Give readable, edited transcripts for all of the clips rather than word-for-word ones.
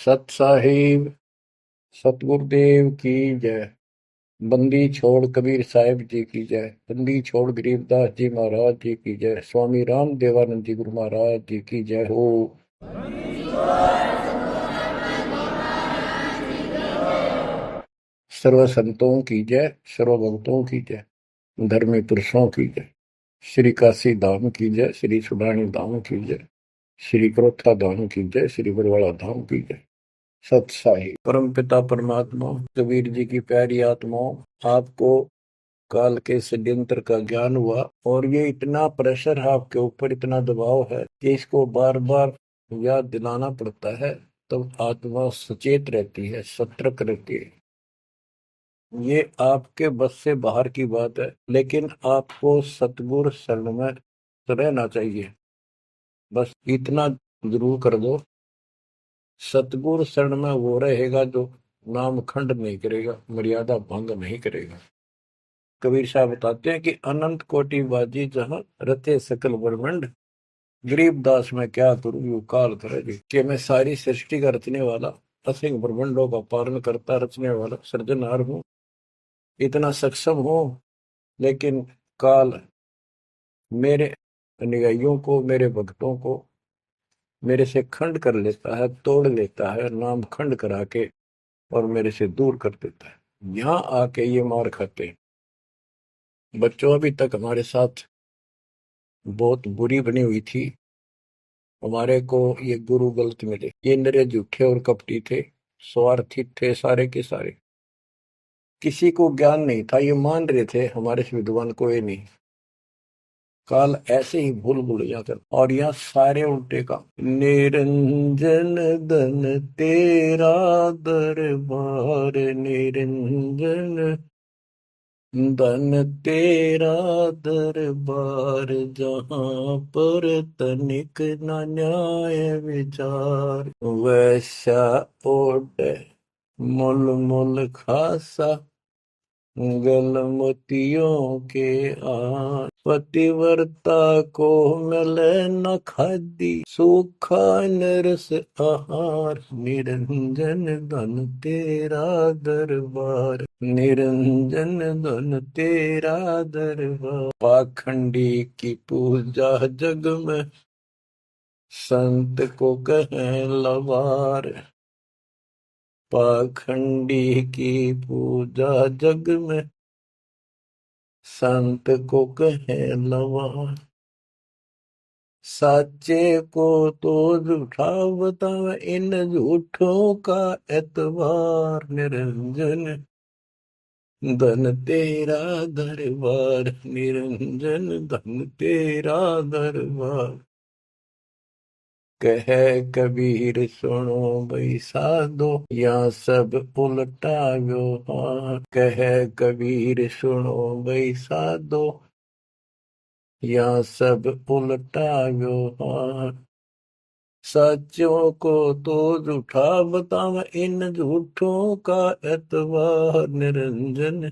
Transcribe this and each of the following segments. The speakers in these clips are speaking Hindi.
सत साहिब सतगुरुदेव की जय। बंदी छोड़ कबीर साहिब जी की जय। बंदी छोड़ गरीबदास जी महाराज जी की जय। स्वामी राम देवानंद जी गुरु महाराज जी की जय हो। सर्व संतों की जय, सर्व भक्तों की जय, धर्मी पुरुषों की जय। श्री काशी धाम की जय, श्री सुडानी धाम की जय, श्री क्रोथा धाम की जय, श्री बरवाड़ा धाम की जय। सत साहिब परम पिता परमात्मा कबीर जी की प्यारी आत्माओं, आपको काल के षड्यंत्र का ज्ञान हुआ और ये इतना प्रेशर है आपके ऊपर, इतना दबाव है कि इसको बार बार याद दिलाना पड़ता है, तब आत्मा सचेत रहती है, सतर्क रहती है। ये आपके बस से बाहर की बात है, लेकिन आपको सतगुरु शरण में रहना चाहिए। बस इतना जरूर कर दो, सतगुरु शरण में वो रहेगा जो नाम खंड नहीं करेगा, मर्यादा भंग नहीं करेगा। कबीर साहब बताते हैं कि अनंत कोटि बाजी जहां रते सकल ब्रह्मंड, गरीबदास में क्या करूं यू काल करे जी। कि मैं सारी सृष्टि का रचने वाला, असंख्य ब्रह्मंडों का पालन करता रचने वाला सृजनहार हूं, इतना सक्षम हूं, लेकिन काल मेरे अनुयायियों को, मेरे भक्तों को मेरे से खंड कर लेता है, तोड़ लेता है, नाम खंड करा के और मेरे से दूर कर देता है। यहाँ आके ये मार खाते हैं। बच्चों अभी तक हमारे साथ बहुत बुरी बनी हुई थी। हमारे को ये गुरु गलत मिले, ये निरे झूठे और कपटी थे, स्वार्थी थे सारे के सारे। किसी को ज्ञान नहीं था, ये मान रहे थे हमारे से विद्वान कोई नहीं। काल ऐसे ही भूल भूल जाकर, और यहाँ सारे उल्टे का। निरंजन धन तेरा दरबार, निरंजन धन तेरा दरबार, जहाँ पर तनिक न न्याय विचार। वैसा ओढ़ मुल मुल खासा, गल मोतियों के आन। पतिव्रता को मिले न खादी, सूखा नरस आहार। निरंजन धन तेरा दरबार, निरंजन धन तेरा दरबार। पाखंडी की पूजा जग में, संत को कहें लवार। पाखंडी की पूजा जग में, संत को कहें लवार। साचे को तो झूठा बतावे, इन झूठों का एतबार। निरंजन धन तेरा दरबार, निरंजन धन तेरा दरबार। कह कबीर सुनो भाई साधो, या सब उल्टा व्यवहार। कह कबीर सुनो भाई साधो, या सब उल्टा व्यवहार। सच्चों को तो झूठा बतावा, इन झूठों का एतबार। निरंजन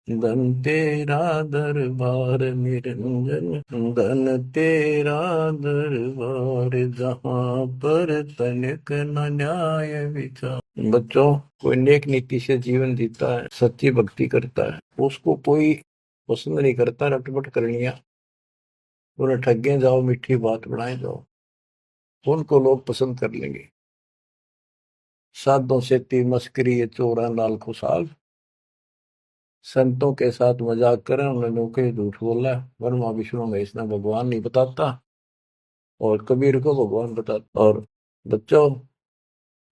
धन तेरा दरबार, निरंजन धन तेरा दरबार, जहाँ पर तनिक न न्याय विचार। बच्चों, कोई नेक नीति से जीवन जीता है, सच्ची भक्ति करता है, उसको कोई पसंद नहीं करता रटपट करनिया। उन्हें ठगे जाओ, मीठी बात बढ़ाए जाओ, उनको लोग पसंद कर लेंगे। साधों से ती मस्करी, ये चोरा नाल खुशाल। संतों के साथ मजाक करें, उन्होंने के झूठ बोला। ब्रह्मा विष्णु महेश ने भगवान नहीं बताता, और कबीर को भगवान बताता। और बच्चों,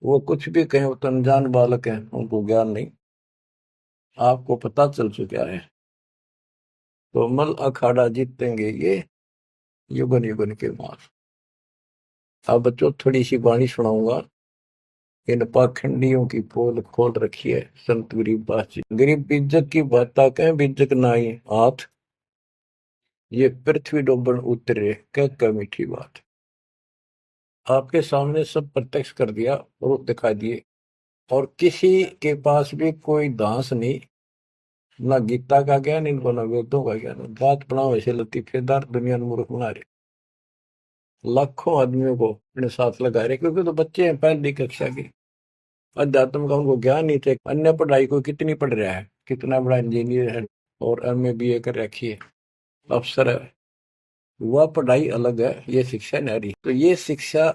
वो कुछ भी कहें, वो तो अनजान बालक हैं, उनको ज्ञान नहीं। आपको पता चल चुका है, तो मल अखाड़ा जीतेंगे ये युगन युगन के बाद। अब बच्चों, थोड़ी सी वाणी सुनाऊंगा। इन पाखंडियों की पोल खोल रखी है संत गरीब दास जी। गरीब बीजक की बाता कहें, बीजक नाई हाथ, ये पृथ्वी डोबन उतरे, कह मीठी बात। आपके सामने सब प्रत्यक्ष कर दिया और दिखा दिए, और किसी के पास भी कोई दांस नहीं, ना गीता का ज्ञान इनको, ना वेदों का ज्ञान। बात बनाओ ऐसे लतीफेदार, दुनिया में मूर्ख बना रहे। लाखों आदमियों को अपने साथ लगा रहे, क्योंकि तो बच्चे हैं पहली कक्षा के, अध्यात्म का उनको ज्ञान नहीं थे। अन्य पढ़ाई को कितनी पढ़ रहा है, कितना बड़ा इंजीनियर है और एमए बीए कर रखी है, अफसर है, वह पढ़ाई अलग है, ये शिक्षा न्यारी। तो ये शिक्षा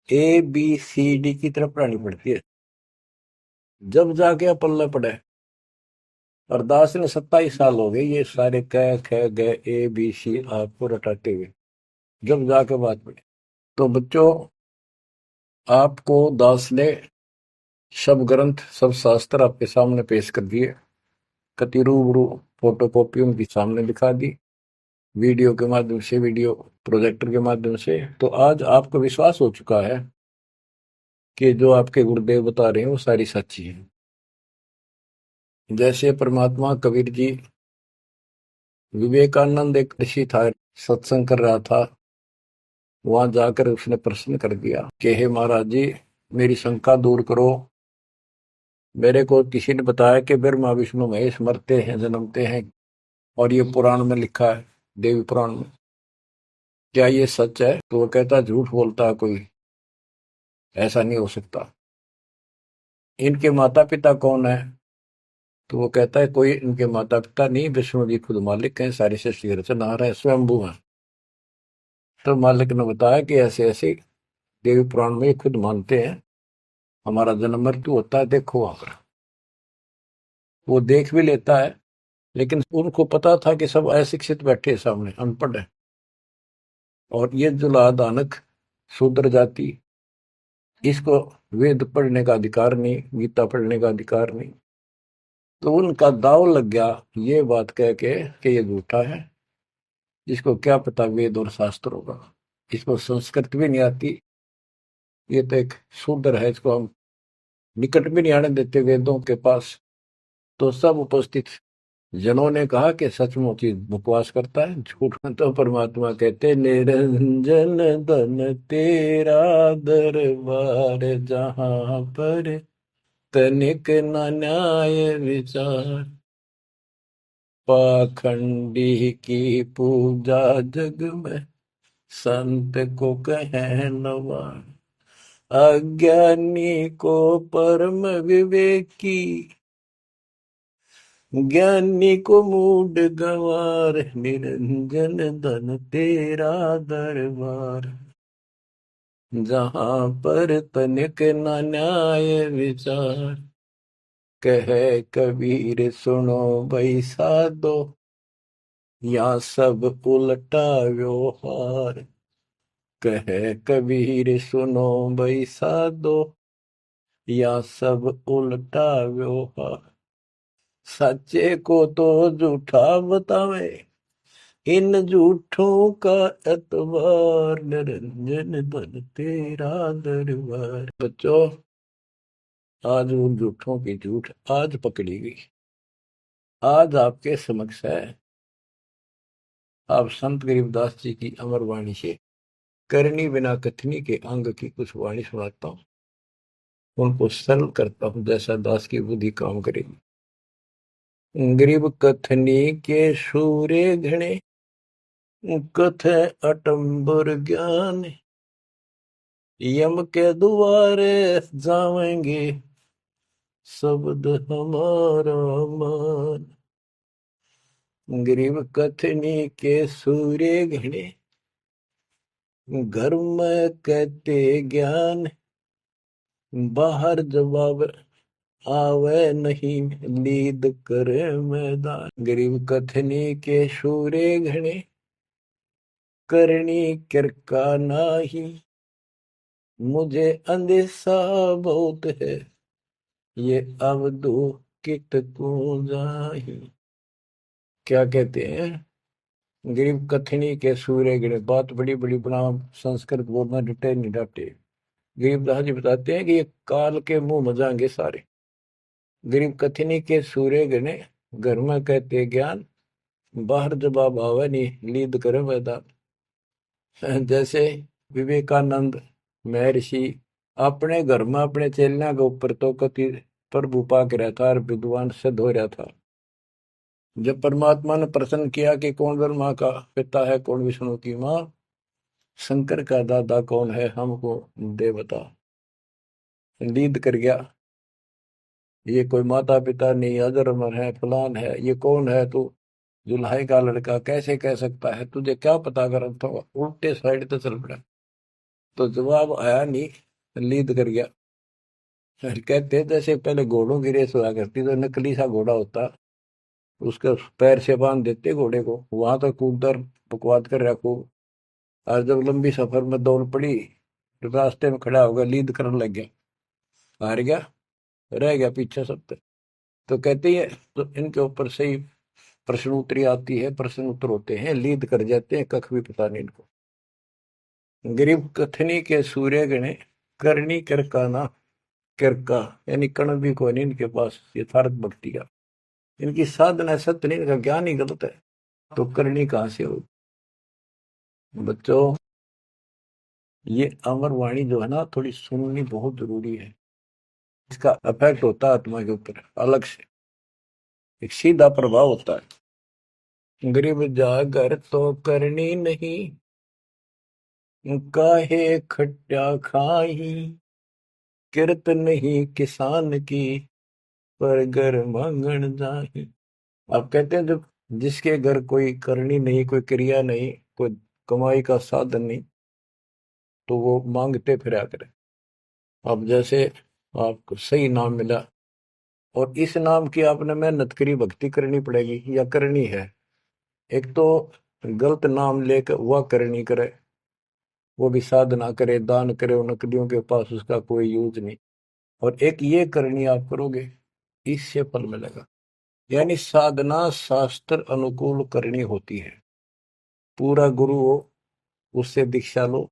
ABCD की तरफ पढ़ानी पड़ती है, जब जाके पल्ला पड़े। और दास ने 27 साल हो गए ये सारे क ख ग ABC आपको रटाते हुए, जब जाके बात पड़े। तो बच्चों, आपको दास ने सब ग्रंथ सब शास्त्र आपके सामने पेश कर दिए, कति रूबरू फोटो कॉपी उनकी सामने दिखा दी, वीडियो के माध्यम से, वीडियो प्रोजेक्टर के माध्यम से। तो आज आपको विश्वास हो चुका है कि जो आपके गुरुदेव बता रहे हैं वो सारी सच्ची है। जैसे परमात्मा कबीर जी, विवेकानंद एक ऋषि था, सत्संग कर रहा था, वहां जाकर उसने प्रश्न कर दिया कि हे महाराज जी, मेरी शंका दूर करो। मेरे को किसी ने बताया कि ब्रह्मा विष्णु महेश मरते हैं जन्मते हैं, और ये पुराण में लिखा है, देवी पुराण में, क्या ये सच है? तो वो कहता झूठ बोलता है कोई, ऐसा नहीं हो सकता। इनके माता पिता कौन है? तो वो कहता है कोई इनके माता पिता नहीं, विष्णु जी खुद मालिक हैं, सारी सृष्टि की रचनहार है, स्वयंभू है। तो मालिक ने बताया कि ऐसे ऐसे देवी पुराण में ये खुद मानते हैं हमारा जन्म मृत्यु होता है, देखो वहां पर। वो देख भी लेता है, लेकिन उनको पता था कि सब अशिक्षित बैठे सामने, अनपढ़ है, और ये जुला दानक शूद्र जाति, इसको वेद पढ़ने का अधिकार नहीं, गीता पढ़ने का अधिकार नहीं। तो उनका दाव लग गया ये बात कह के कि ये झूठा है, जिसको क्या पता वेद और शास्त्र होगा, इसको संस्कृत भी नहीं आती, ये तो एक शूद्र है, इसको हम निकट भी नहीं आने देते वेदों के पास। तो सब उपस्थित जनों ने कहा कि सचमुच ही बकवास करता है, झूठ। तो परमात्मा कहते निरंजन धन तेरा दरबार, जहां पर तनिक न न्याय विचार, पाखंडी की पूजा जग में संत को कहे नवार, अज्ञानी को परम विवेकी, ज्ञानी को मूड गंवार, निरंजन धन तेरा दरबार, जहां पर तनिक न न्याय विचार, कहे कबीर सुनो भाई साधो, या सब उल्टा व्यवहार, कहे कबीर सुनो भाई साधो, या सब उल्टा व्यवहार, सच्चे को तो झूठा बतावे, इन झूठों का एतबार, निरंजन धन तेरा दरबार। बच्चों, आज उन झूठों की झूठ आज पकड़ी गई, आज आपके समक्ष है। आप संत गरीबदास जी की अमर वाणी से करनी बिना कथनी के अंग की कुछ वाणी सुनाता हूँ, उनको सरल करता हूँ जैसा दास की बुद्धि काम करेगी। गरीब कथनी के सूर्य घने, कथे अटंबर ज्ञान, यम के द्वारे जावेंगे शब्द हमारा मान, गरीब कथनी के सूर्य घने, घर में कहते ज्ञान, बाहर जवाब आवे नहीं, नींद करे मैदान, गरीब कथनी के सूर्य घने, करनी किरका नाही, मुझे अंदेशा बहुत है, ये अवधू कित को जाही। क्या कहते हैं? गरीब कथनी के सूर्य गिरे, बात बड़ी बड़ी बना, संस्कृत बोलना डटे नहीं डटे। गरीबदास जी बताते हैं कि ये काल के मुंह मजाएंगे सारे। गरीब कथनी के सूर्य गिने, घर में कहते ज्ञान, बाहर जवाब आवे नहीं, लीद करे मैदान। जैसे विवेकानंद महर्षि अपने घर में अपने चेलना के ऊपर तो कति प्रभु पाक रहता और विद्वान सिद्ध हो रहा था। जब परमात्मा ने प्रश्न किया कि कौन ब्रह्मा का पिता है, कौन विष्णु की माँ, शंकर का दादा कौन है हमको दे बता। लीद कर गया, ये कोई माता पिता नहीं, अजरमर है, फलान है, ये कौन है तू, जुल्हाई का लड़का कैसे कह सकता है, तुझे क्या पता अगर हम तो उल्टे साइड तो चल पड़ा। तो जवाब आया नहीं, लीद कर गया। फिर कहते हैं, जैसे पहले घोड़ों की रेस हुआ करती तो नकली सा घोड़ा होता, उसके पैर से बांध देते घोड़े को, वहां तक कूदकर बकवाद कर रखो। और जब लंबी सफर में दौड़ पड़ी तो रास्ते में खड़ा होगा, लीद करने लग गया, हार गया, रह गया पीछे सब। तो कहते हैं, तो इनके ऊपर से ही प्रश्न उत्तरी आती है, प्रश्न उत्तर होते हैं, लीद कर जाते हैं, कख भी पता नहीं इनको। गरीब कथनी के सूर्य गणे, करनी कर का ना, कर का, यानी कण भी कोई नहीं इनके पास यथार्थ भक्ति का। इनकी साधना सत्य नहीं, इनका ज्ञान ही गलत है, तो करनी कहाँ से हो। बच्चों, ये अमर वाणी जो है ना, थोड़ी सुननी बहुत जरूरी है। इसका इफेक्ट होता है आत्मा के ऊपर अलग से, एक सीधा प्रभाव होता है। गरीब जागर तो करनी नहीं, काहे खट्टा खाई, किरत नहीं किसान की, पर घर मांगण जाही। आप कहते हैं, जब जिसके घर कोई करनी नहीं, कोई क्रिया नहीं, कोई कमाई का साधन नहीं, तो वो मांगते फिरा करे। अब जैसे आपको सही नाम मिला और इस नाम की आपने मेहनत करी, भक्ति करनी पड़ेगी या करनी है। एक तो गलत नाम लेकर वह करनी करे, वो भी साधना करे, दान करे, उन नकलियों के पास उसका कोई यूज नहीं। और एक ये करनी आप करोगे, इससे फल मिलेगा। यानी साधना शास्त्र अनुकूल करनी होती है। पूरा गुरु हो, उससे दीक्षा लो,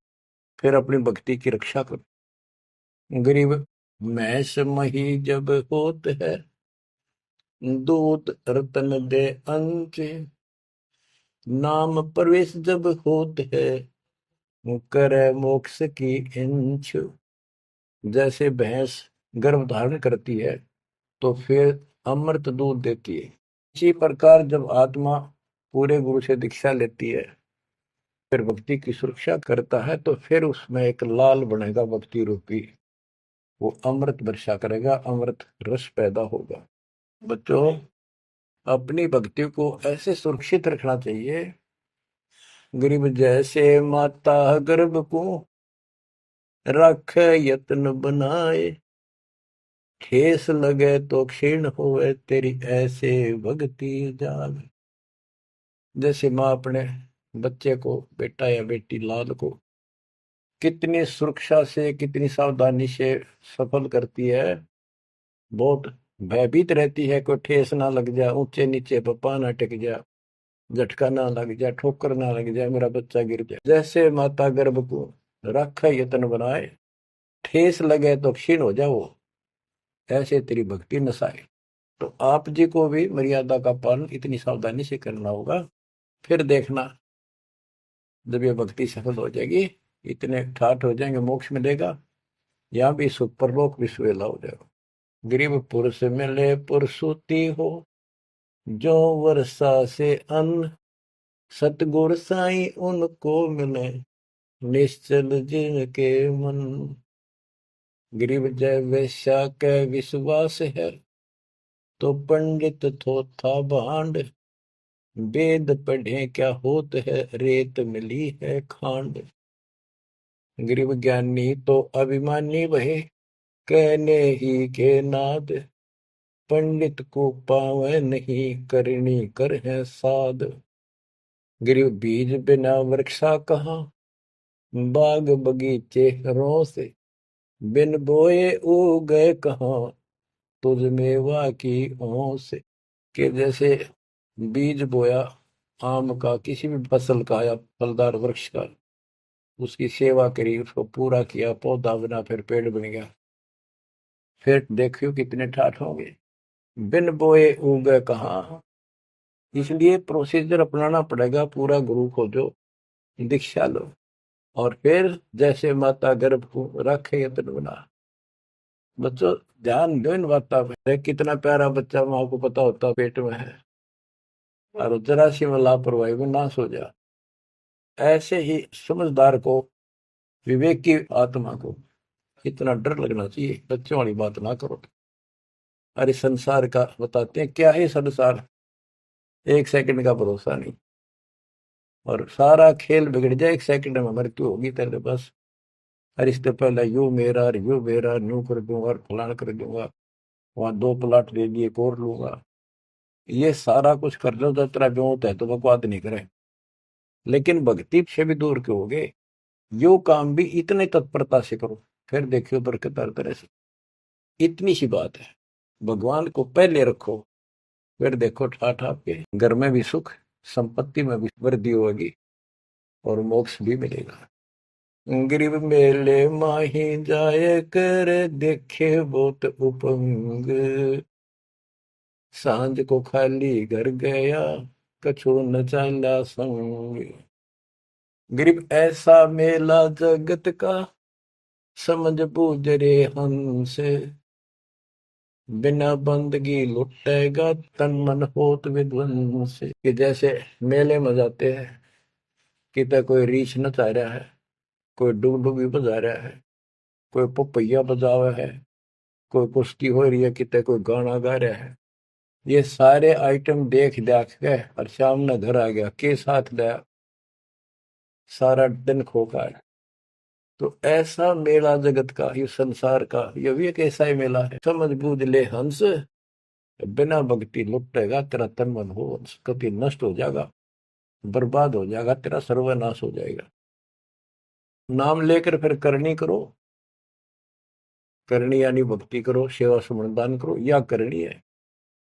फिर अपनी भक्ति की रक्षा करो। गरीब मैस मही जब होत है, दूध रतन दे अंच, नाम प्रवेश जब होत है, करे मोक्ष की इंच। जैसे भैंस गर्भ धारण करती है तो फिर अमृत दूध देती है, इसी प्रकार जब आत्मा पूरे गुरु से दीक्षा लेती है, फिर भक्ति की सुरक्षा करता है, तो फिर उसमें एक लाल बनेगा भक्ति रूपी, वो अमृत वर्षा करेगा, अमृत रस पैदा होगा। बच्चों, अपनी भक्ति को ऐसे सुरक्षित रखना चाहिए। गरीब जैसे माता गर्भ को रख यत्न बनाए, ठेस लगे तो क्षीण होए, तेरी ऐसे भक्ति जाग। जैसे माँ अपने बच्चे को, बेटा या बेटी लाल को कितनी सुरक्षा से, कितनी सावधानी से सफल करती है, बहुत भयभीत रहती है, कोई ठेस ना लग जाए, ऊंचे नीचे पप्पा ना टिक जाए, झटका ना लग जाए, ठोकर ना लग जाए, मेरा बच्चा गिर जाए। जैसे माता गर्भ को रख यत्न बनाए, ठेस लगे तो क्षीण हो जाओ, ऐसे तेरी भक्ति नसाए। तो आप जी को भी मर्यादा का पालन इतनी सावधानी से करना होगा। फिर देखना, जब ये भक्ति सफल हो जाएगी, इतने ठाठ हो जाएंगे, मोक्ष मिलेगा, यहाँ भी सुख परलोक भी सुहेला हो जाएगा। गरीब पुरुष मिले पुरसुती हो, जो वर्षा से अन्न, सतगुर साई उनको मिले, निश्चल जिनके मन। गरीब जय वैश्या के विश्वास है, तो पंडित थोथा भांड, वेद पढ़े क्या होत है, रेत मिली है खांड। गरीब ज्ञानी तो अभिमानी वहे, कहने ही के नाद, पंडित को पावे नहीं, करनी कर है साध। गरीब बीज बिना वृक्षा कहाँ, बाग बगीचे रोस, बिन बोए उगे कहाँ, तुझ मेवा की ओस। के जैसे बीज बोया आम का, किसी भी फसल का या फलदार वृक्ष का, उसकी सेवा करी, उसको पूरा किया, पौधा बना, फिर पेड़ बन गया, फिर देखियो कितने ठाठ होंगे। बिन बोए उगे कहाँ, इसलिए प्रोसीजर अपनाना पड़ेगा, पूरा गुरु खोजो, दीक्षा लो, और फिर जैसे माता गर्भ को रखे यत्न बना। बच्चों, ध्यान दो इन बातों पे, कितना प्यारा बच्चा माँ को पता होता पेट में है, और जरा सी में लापरवाही में नाश हो जा। ऐसे ही समझदार को, विवेक की आत्मा को इतना डर लगना चाहिए, बच्चों वाली बात ना करो। अरे संसार का बताते हैं क्या है संसार, एक सेकंड का भरोसा नहीं, और सारा खेल बिगड़ जाए, एक सेकंड में मृत्यु होगी तेरे बस। अरे इससे पहले यू मेरा, और यू मेरा, न्यू कर दूंगा और फलान कर दूंगा, वहां 2 प्लाट ले लिए, एक और लूंगा। ये सारा कुछ कर लो तो तेरा ब्योत है तो बकवाद नहीं करे, लेकिन भक्ति से भी दूर क्यों हो गए। यो काम भी इतने तत्परता से करो, फिर देखियो बरकत हर तरह से। इतनी सी बात है, भगवान को पहले रखो, फिर देखो ठाठ आपके घर में भी सुख, संपत्ति में भी वृद्धि होगी, और मोक्ष भी मिलेगा। गिरिव मेले माही जाए कर, देखे बहुत उपंग, सांझ को खाली घर गया, कछु न चाला संग। गिरिव ऐसा मेला जगत का, समझ बूझ रे हंस, बिना बंदगी लुटेगा, तन मन होत विध्वंस। कि जैसे मेले में जाते हैं, कितना कोई रीछ नचा रहा है, कोई डुगडुगी बजा रहा है, कोई पपैया बजा हुआ है, कोई कुश्ती हो रही है, कितने कोई गाना गा रहा है। ये सारे आइटम देख देख के और शाम ने घर आ गया, के साथ लाया, सारा दिन खोखा है। तो ऐसा मेला जगत का, ये संसार का, ये भी एक ऐसा ही मेला है। समझ बूझ ले हंस, बिना भक्ति लुटेगा, तेरा तन मन हो कभी नष्ट हो जाएगा, बर्बाद हो जाएगा, तेरा सर्वनाश हो जाएगा। नाम लेकर फिर करनी करो, करनी यानी भक्ति करो, सेवा सुमन दान करो, या करनी है।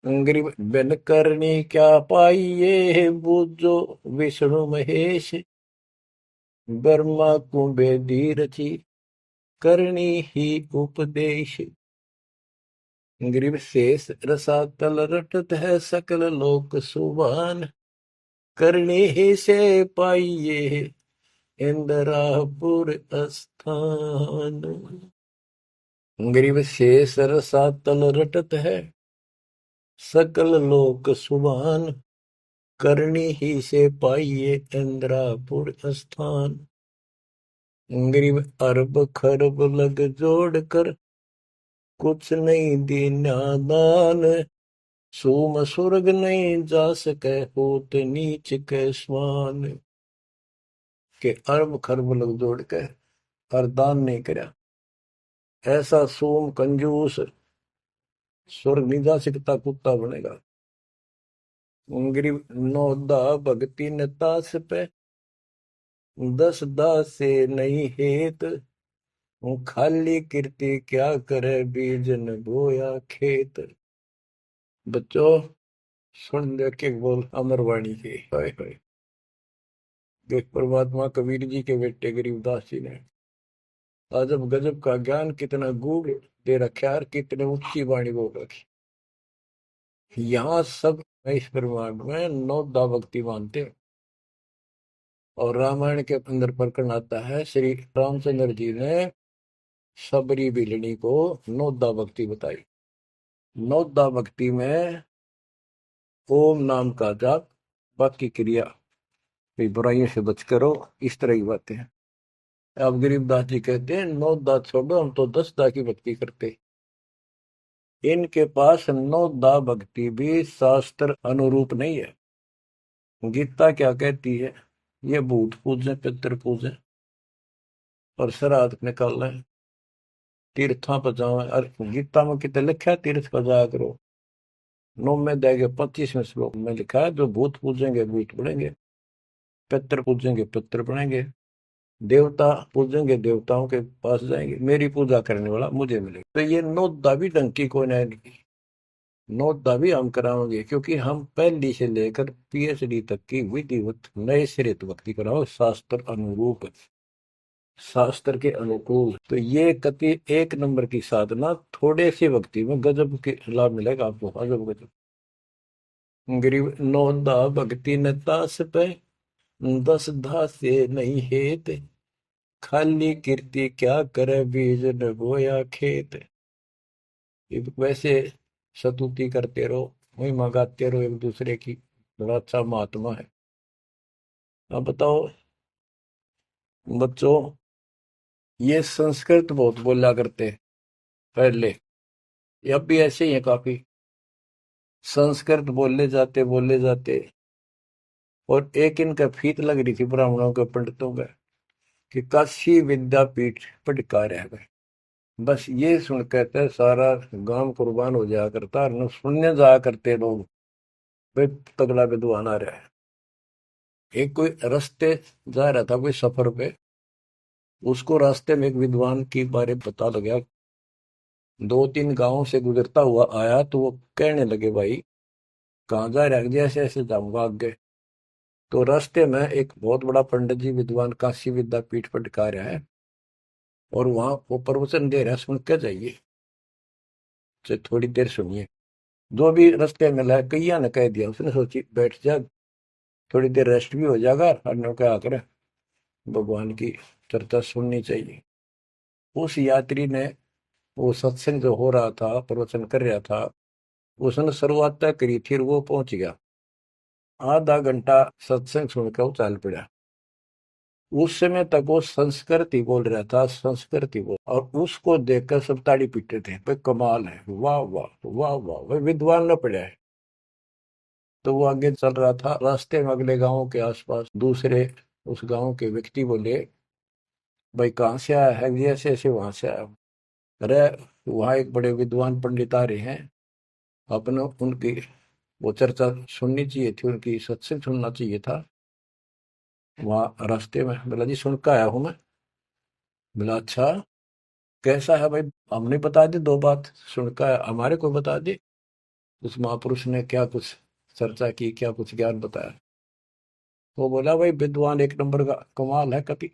गरीब बिन करनी क्या पाइये, बूझो विष्णु महेश, ब्रह्मा कुंबेदी रची, करनी ही उपदेश। गरीब शेष रसातल रटत है, सकल लोक सुभान, करनी ही से पाइये, इंद्रापुर स्थान। गरीब शेष रसातल रटत है, सकल लोक सुभान, करनी ही से पाइये, इंद्रापुर स्थान। गरीब अरब खरब लग जोड़ कर, कुछ नहीं दीना दान, सोम स्वर्ग नहीं जा सके, होत नीच के स्वान। के अरब खरब लग जोड़ के और दान नहीं करया, ऐसा सोम कंजूस स्वर्ग नहीं जा सकता, कुत्ता बनेगा। गरीब नौदा भगति न तास पे, 10 दास से नहीं हेत, वो खाली कीर्ति क्या करे, बीज न बोया खेत। बच्चों सुन ले के बोल अमरवाणी के, हाय हाय। देख परमात्मा कबीर जी के बेटे गरीबदास जी ने अजब गजब का ज्ञान कितना गूढ़ दे रखा है, कितने ऊंची वाणी बोल रखी। यहाँ सब इस ब्रह्मांड में 9 दा भक्ति मानते हैं। और रामायण के अंदर प्रकरण आता है, श्री रामचंद्र जी ने सबरी बिलनी को 9 दा भक्ति बताई। 9 दा भक्ति में ओम नाम का जाप, बाकी क्रिया, बुराइयों से बच करो, इस तरह की बातें हैं। अब गरीबदास जी कहते हैं 9 दा छोड़ो, हम तो 10 दा की भक्ति करते। इनके पास 9 दा भक्ति भी शास्त्र अनुरूप नहीं है। गीता क्या कहती है, ये भूत पूजे, पितर पूजे, और श्राद्ध निकाल रहे, तीर्था पर जाओ। और गीता में कितने लिखा है, तीर्थ पर जाया करो। 9 में 25वें श्लोक में लिखा है, जो भूत पूजेंगे भूत बढ़ेंगे, पितर पूजेंगे पितर बढ़ेंगे, देवता पूजेंगे देवताओं के पास जाएंगे, मेरी पूजा करने वाला मुझे मिलेगा। तो ये 9 दा भी ढंग की कोई नहीं, 9 दा भी हम कराओगे, क्योंकि हम पहली से लेकर पीएचडी तक की विधिवत नए सिरे भक्ति कराओ, शास्त्र अनुरूप, शास्त्र के अनुकूल। तो ये कति 1 नंबर की साधना, थोड़े से भक्ति में गजब के लाभ मिलेगा आपको, अजब गजब। गरीब 9 दा भक्ति न तास पे, 10 दा से नहीं हेत, खाली कीर्ति क्या करे, बीज न बोया खेत। वैसे स्तुति करते रहो, महिमा गाते रहो एक दूसरे की, बड़ा अच्छा महात्मा है। अब बताओ, बच्चों, ये संस्कृत बहुत बोला करते पहले, अब भी ऐसे ही है काफी। संस्कृत बोले जाते। और एक इनका फीत लग रही थी ब्राह्मणों के पंडितों का कि काशी विद्यापीठ पटकार है गए। बस ये सुन कहते सारा गांव कुर्बान हो जाया करता, और न सुनने जाया करते लोग, भाई तगड़ा विद्वान आ रहा है। एक कोई रास्ते जा रहा था कोई सफर पे, उसको रास्ते में एक विद्वान के बारे में पता लगा। दो तीन गांवों से गुजरता हुआ आया तो वो कहने लगे, भाई कहाँ जा रहा है? जैसे ऐसे जाऊंगा आगे। तो रास्ते में एक बहुत बड़ा पंडित जी विद्वान काशी विद्यापीठ पटका रहा है, और वहां वो प्रवचन दे रहा है, सुन के जाइए, तो थोड़ी देर सुनिए। जो भी रास्ते में लाया कैया ने कह दिया, उसने सोची बैठ जा, थोड़ी देर रेस्ट भी हो जाएगा, और क्या करे भगवान की चर्चा सुननी चाहिए। उस यात्री ने, वो सत्संग जो हो रहा था, प्रवचन कर रहा था, उसने शुरुआत तय करी थी और वो पहुंच गया। आधा घंटा सत्संग सुनकर वो चल पड़ा। उस समय तक वो संस्कृत ही बोल रहा था, संस्कृत ही बोल, और उसको देखकर सब ताड़ी पीटते थे, भाई कमाल है, वाह वाह वाह वाह, भाई विद्वान न पड़ा है। तो वो आगे चल रहा था, रास्ते में अगले गांव के आसपास दूसरे उस गांव के व्यक्ति बोले, भाई कहाँ से आया है? जी ऐसे ऐसे वहां से आया हूं। अरे वहाँ एक बड़े विद्वान पंडित आ रहे हैं, अपने उनकी वो चर्चा सुननी चाहिए थी, उनकी सत्संग सुनना चाहिए था। वहाँ रास्ते में बोला, जी सुन के आया हूँ मैं। बोला अच्छा, कैसा है भाई? हमने बता दी दो बात, सुन के आया, हमारे को बता दी। उस महापुरुष ने क्या कुछ चर्चा की, क्या कुछ ज्ञान बताया? वो बोला, भाई विद्वान एक नंबर का, कमाल है कति,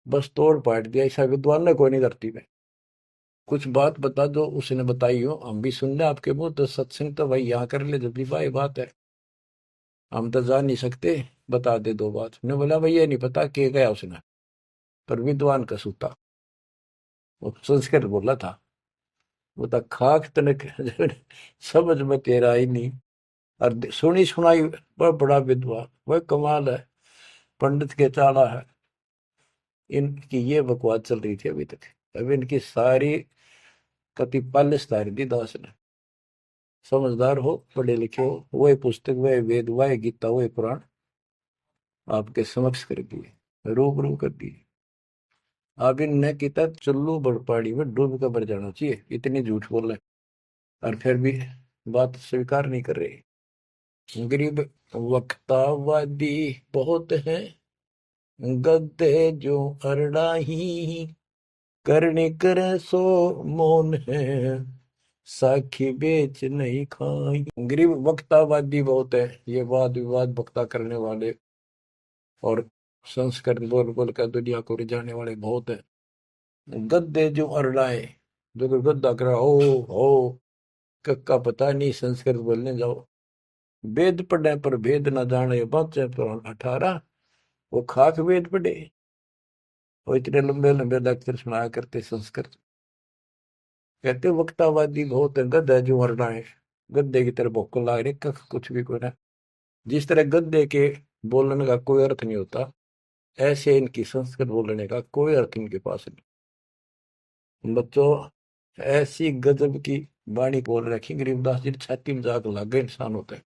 बस तोड़ पाट दिया, ऐसा विद्वान ने कोई नहीं धरती में। कुछ बात बता दो, उसने बताई हो, हम भी सुन ले आपके मुंह, तो सत्संग तो भाई यहाँ कर ले, जब भी भाई बात है, हम तो जा नहीं सकते, बता दे दो बात। ने बोला, भाई ये नहीं पता के गया उसने, पर विद्वान का सूता, वो संस्कृत बोला था। वो तो खाक तने समझ में तेरा ही नहीं, और सुनी सुनाई वह बड़ा विद्वान, वह कमाल है, पंडित के चाला है। इनकी ये बकवास चल रही थी अभी तक। अब इनकी सारी कति पालिश तारी दी दास ने। समझदार हो, पढ़े लिखे हो, वही पुस्तक, वही वेद, वही गीता, वही पुराण आपके समक्ष कर दिए, रूबरू कर दिए। अब इनने किता चुल्लू बड़ पहाड़ी में डूब कर मर जाना चाहिए, इतनी झूठ बोल रहे, और फिर भी बात स्वीकार नहीं कर रही। गरीब वक्तावादी बहुत हैं, गद्दे जो अरड़ाही, करनी करे सो मौन है, साखी बेच नहीं खाई। गरीब वक्तावादी बहुत है, ये वाद विवाद वक्ता करने वाले और संस्कृत बोल बोल कर दुनिया को रिझाने वाले बहुत है। गद्दे जो अरड़ाए, जो कोई गद्दा करा हो कक्का पता नहीं, संस्कृत बोलने जाओ। वेद पढ़े पर भेद न जाने, बाचे पर 18, वो खाक वेद पढ़े, वो इतने लंबे लंबे लेक्चर सुनाया करते संस्कृत। कहते वक्तावादी बहुत है, गद्दा जो अरड़ा है, गद्दे की तरह भोक लाग रही, कख कुछ भी कोई ना। जिस तरह गद्दे के बोलने का कोई अर्थ नहीं होता, ऐसे इनकी संस्कृत बोलने का कोई अर्थ इनके पास नहीं। बच्चों, ऐसी गजब की वाणी बोल रखी गरीबदास जी ने, छाती में जाग लग गए इंसान होते हैं।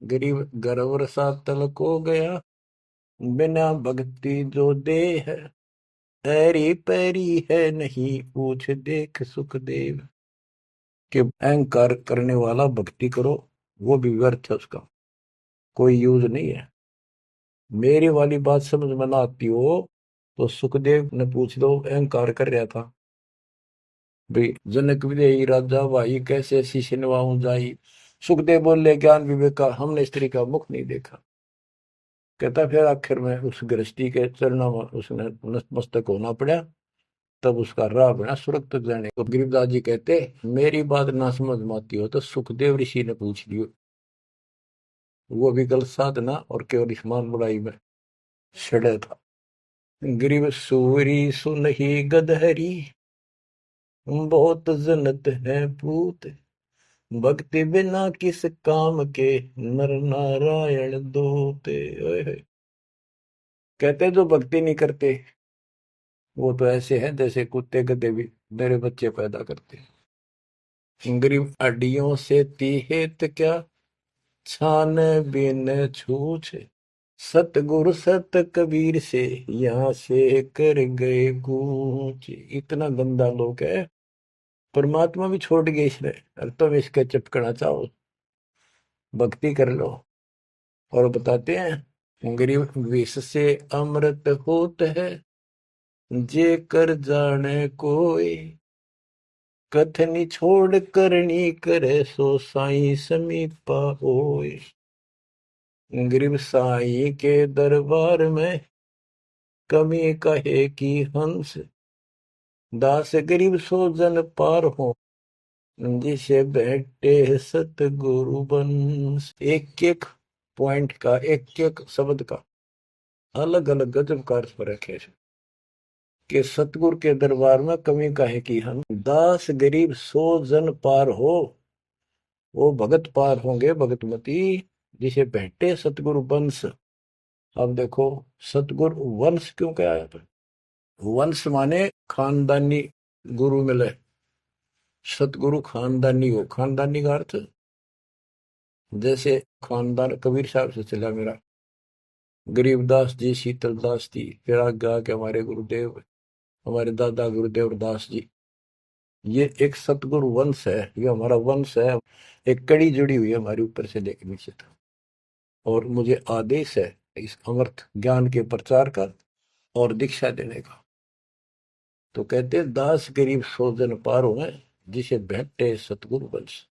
गरीब गर्वर सा तलक हो गया, बिना भक्ति जो दे है, ऐरी पैरी है नहीं पूछ देख सुखदेव। कि अहंकार करने वाला भक्ति करो, वो भी व्यर्थ है, उसका कोई यूज नहीं है। मेरी वाली बात समझ में ना आती हो तो सुखदेव ने पूछ लो, अहंकार कर रहा था भाई, जनक विदेही राजा भाई, कैसे शीश नवाऊं जाई। सुखदेव बोले, ज्ञान विवेक का हमने स्त्री का मुख नहीं देखा। कहता फिर आखिर में उस गृहस्थी के चरणों में उसने नतमस्तक होना पड़ा, तब उसका राह बना स्वर्ग तक जाने। तो गिरिदास जी कहते, मेरी बात ना समझ में आती हो तो सुखदेव ऋषि ने पूछ लियो, वो भी गलत साधना और केवल ईमान बुराई में सड़े था। गिरिव सूरी सुनही गदहरी, बहुत जनत है पूत, भक्ति बिना किस काम के, नर नारायण दोते। ओए होए। कहते जो भक्ति नहीं करते वो तो ऐसे हैं जैसे कुत्ते गधे भी मेरे बच्चे पैदा करते। गरीब अड्डियों से तीहेत क्या, छान बिन छूछे, सतगुरु सत कबीर से यहाँ से कर गए कूच। इतना गंदा लोग है, परमात्मा भी छोड़ गए इसने। अब तुम इसके चिपकना चाहो भक्ति कर लो। और बताते हैं गरीब विष से अमृत होत है, जे कर जाने कोई, कथनी छोड़ करनी करे सो साई समीपा होए। गरीब साई के दरबार में कमी कहे कि हंस, दास गरीब सो जन पार हो, जिसे बैठे सतगुरु बंस। एक एक पॉइंट का एक एक शब्द का अलग अलग गजब का अर्थ फर्क है कि सतगुरु के दरबार में कमी काहे की हम, दास गरीब सो जन पार हो, वो भगत पार होंगे भगतमती, जिसे बैठे सतगुरु वंश। अब देखो सतगुरु वंश क्यों कहा है? वंश माने खानदानी गुरु मिले, सतगुरु खानदानी हो। खानदानी का अर्थ जैसे खानदान कबीर साहब से चला मेरा, गरीबदास जी, शीतलदास जी, फिर आगे आके हमारे गुरुदेव, हमारे दादा गुरुदेव दास जी। ये एक सतगुरु वंश है, ये हमारा वंश है। एक कड़ी जुड़ी हुई है हमारे ऊपर से लेकर नीचे तक। और मुझे आदेश है इस अमृत ज्ञान के प्रचार का और दीक्षा देने का। तो कहते दास गरीब सो जन पारो है, जिसे भेंटे सतगुरु वंश।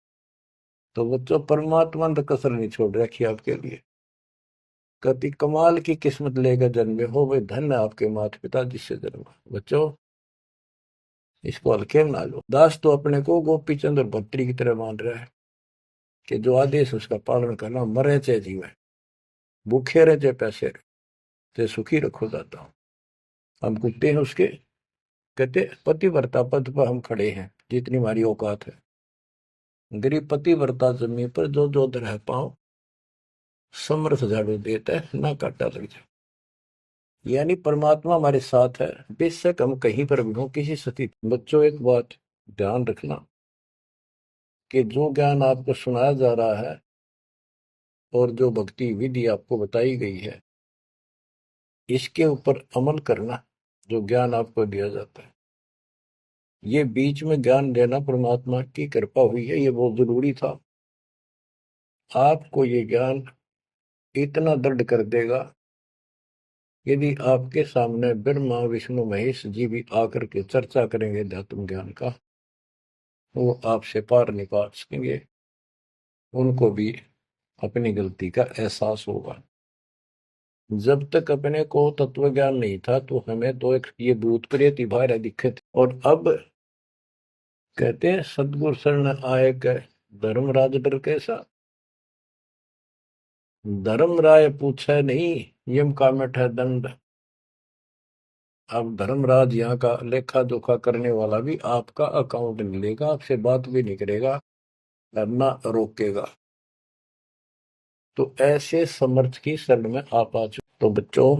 तो बच्चों परमात्मा ने कसर नहीं छोड़ रखी आपके लिए। कति कमाल की किस्मत लेकर जन्मे हो, वे धन है आपके माता पिता जिससे जन्मा। बच्चों इसको हल्के में ना लो। दास तो अपने को गोपी चंद और भट्टी की तरह मान रहा है कि जो आदेश उसका पालन करना, मरे चाहे जीवे, भूखे रहे चाहे पैसे रहे, चाहे सुखी रखो जाता हूं। हम कुत्ते हैं उसके। कहते पतिव्रता पद पर हम खड़े हैं जितनी हमारी औकात है। गरीब पतिव्रता जमीन पर जो जो रह पाओ, समर्थ झाड़ू देता है ना काटा लग जाए। यानी परमात्मा हमारे साथ है, बेशक हम कहीं पर भी हो, किसी स्थिति। बच्चों एक बात ध्यान रखना कि जो ज्ञान आपको सुनाया जा रहा है और जो भक्ति विधि आपको बताई गई है, इसके ऊपर अमल करना। जो ज्ञान आपको दिया जाता है, ये बीच में ज्ञान देना परमात्मा की कृपा हुई है, ये बहुत जरूरी था। आपको ये ज्ञान इतना दृढ़ कर देगा, यदि आपके सामने ब्रह्मा विष्णु महेश जी भी आकर के चर्चा करेंगे अध्यात्म ज्ञान का, वो आपसे पार नहीं पा सकेंगे। उनको भी अपनी गलती का एहसास होगा। जब तक अपने को तत्व ज्ञान नहीं था तो हमें तो एक ये भूत प्रेत ही बाहर दिखे थे। और अब कहते हैं सदगुरु शरण आए गए, धर्मराज डर कैसा। धर्मराय पूछे नहीं, यम का मिठा दंड। अब धर्मराज यहाँ का लेखा जोखा करने वाला भी आपका अकाउंट नहीं लेगा, आपसे बात भी नहीं करेगा, ना रोकेगा। तो ऐसे समर्थ की शरण में आप आ चुके। तो बच्चों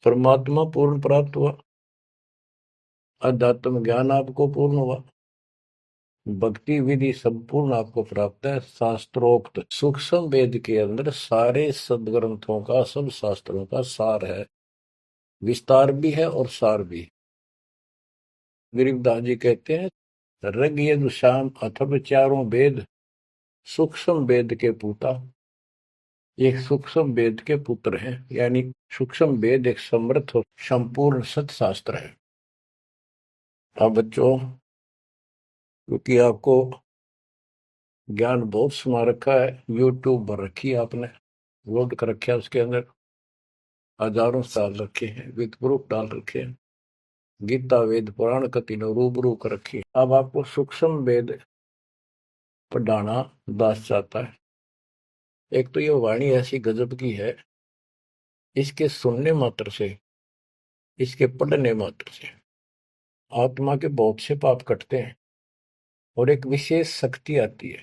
परमात्मा पूर्ण प्राप्त हुआ, अध्यात्म ज्ञान आपको पूर्ण हुआ, भक्ति विधि संपूर्ण आपको प्राप्त है। शास्त्रोक्त सूक्ष्म वेद के अंदर सारे सदग्रंथों का, सब शास्त्रों का सार है। विस्तार भी है और सार भी। गरीबदास जी कहते हैं ऋग यजुः साम अथर्व चारों वेद सूक्ष्म वेद के पूता। एक सूक्ष्म वेद के पुत्र हैं, यानी सूक्ष्म वेद एक समृद्ध और संपूर्ण सत्शास्त्र है। अब बच्चों क्योंकि आपको ज्ञान बहुत सुना रखा है, यूट्यूब पर रखी है आपने, लोड कर रखे है, उसके अंदर हजारों साल रखे हैं, विद प्रूफ डाल रखे हैं। गीता वेद पुराण का तीनों रूबरू कर रखी है। अब आपको सूक्ष्म वेद पढ़ाना दास चाहता है। एक तो ये वाणी ऐसी गजब की है, इसके सुनने मात्र से, इसके पढ़ने मात्र से आत्मा के बहुत से पाप कटते हैं और एक विशेष शक्ति आती है।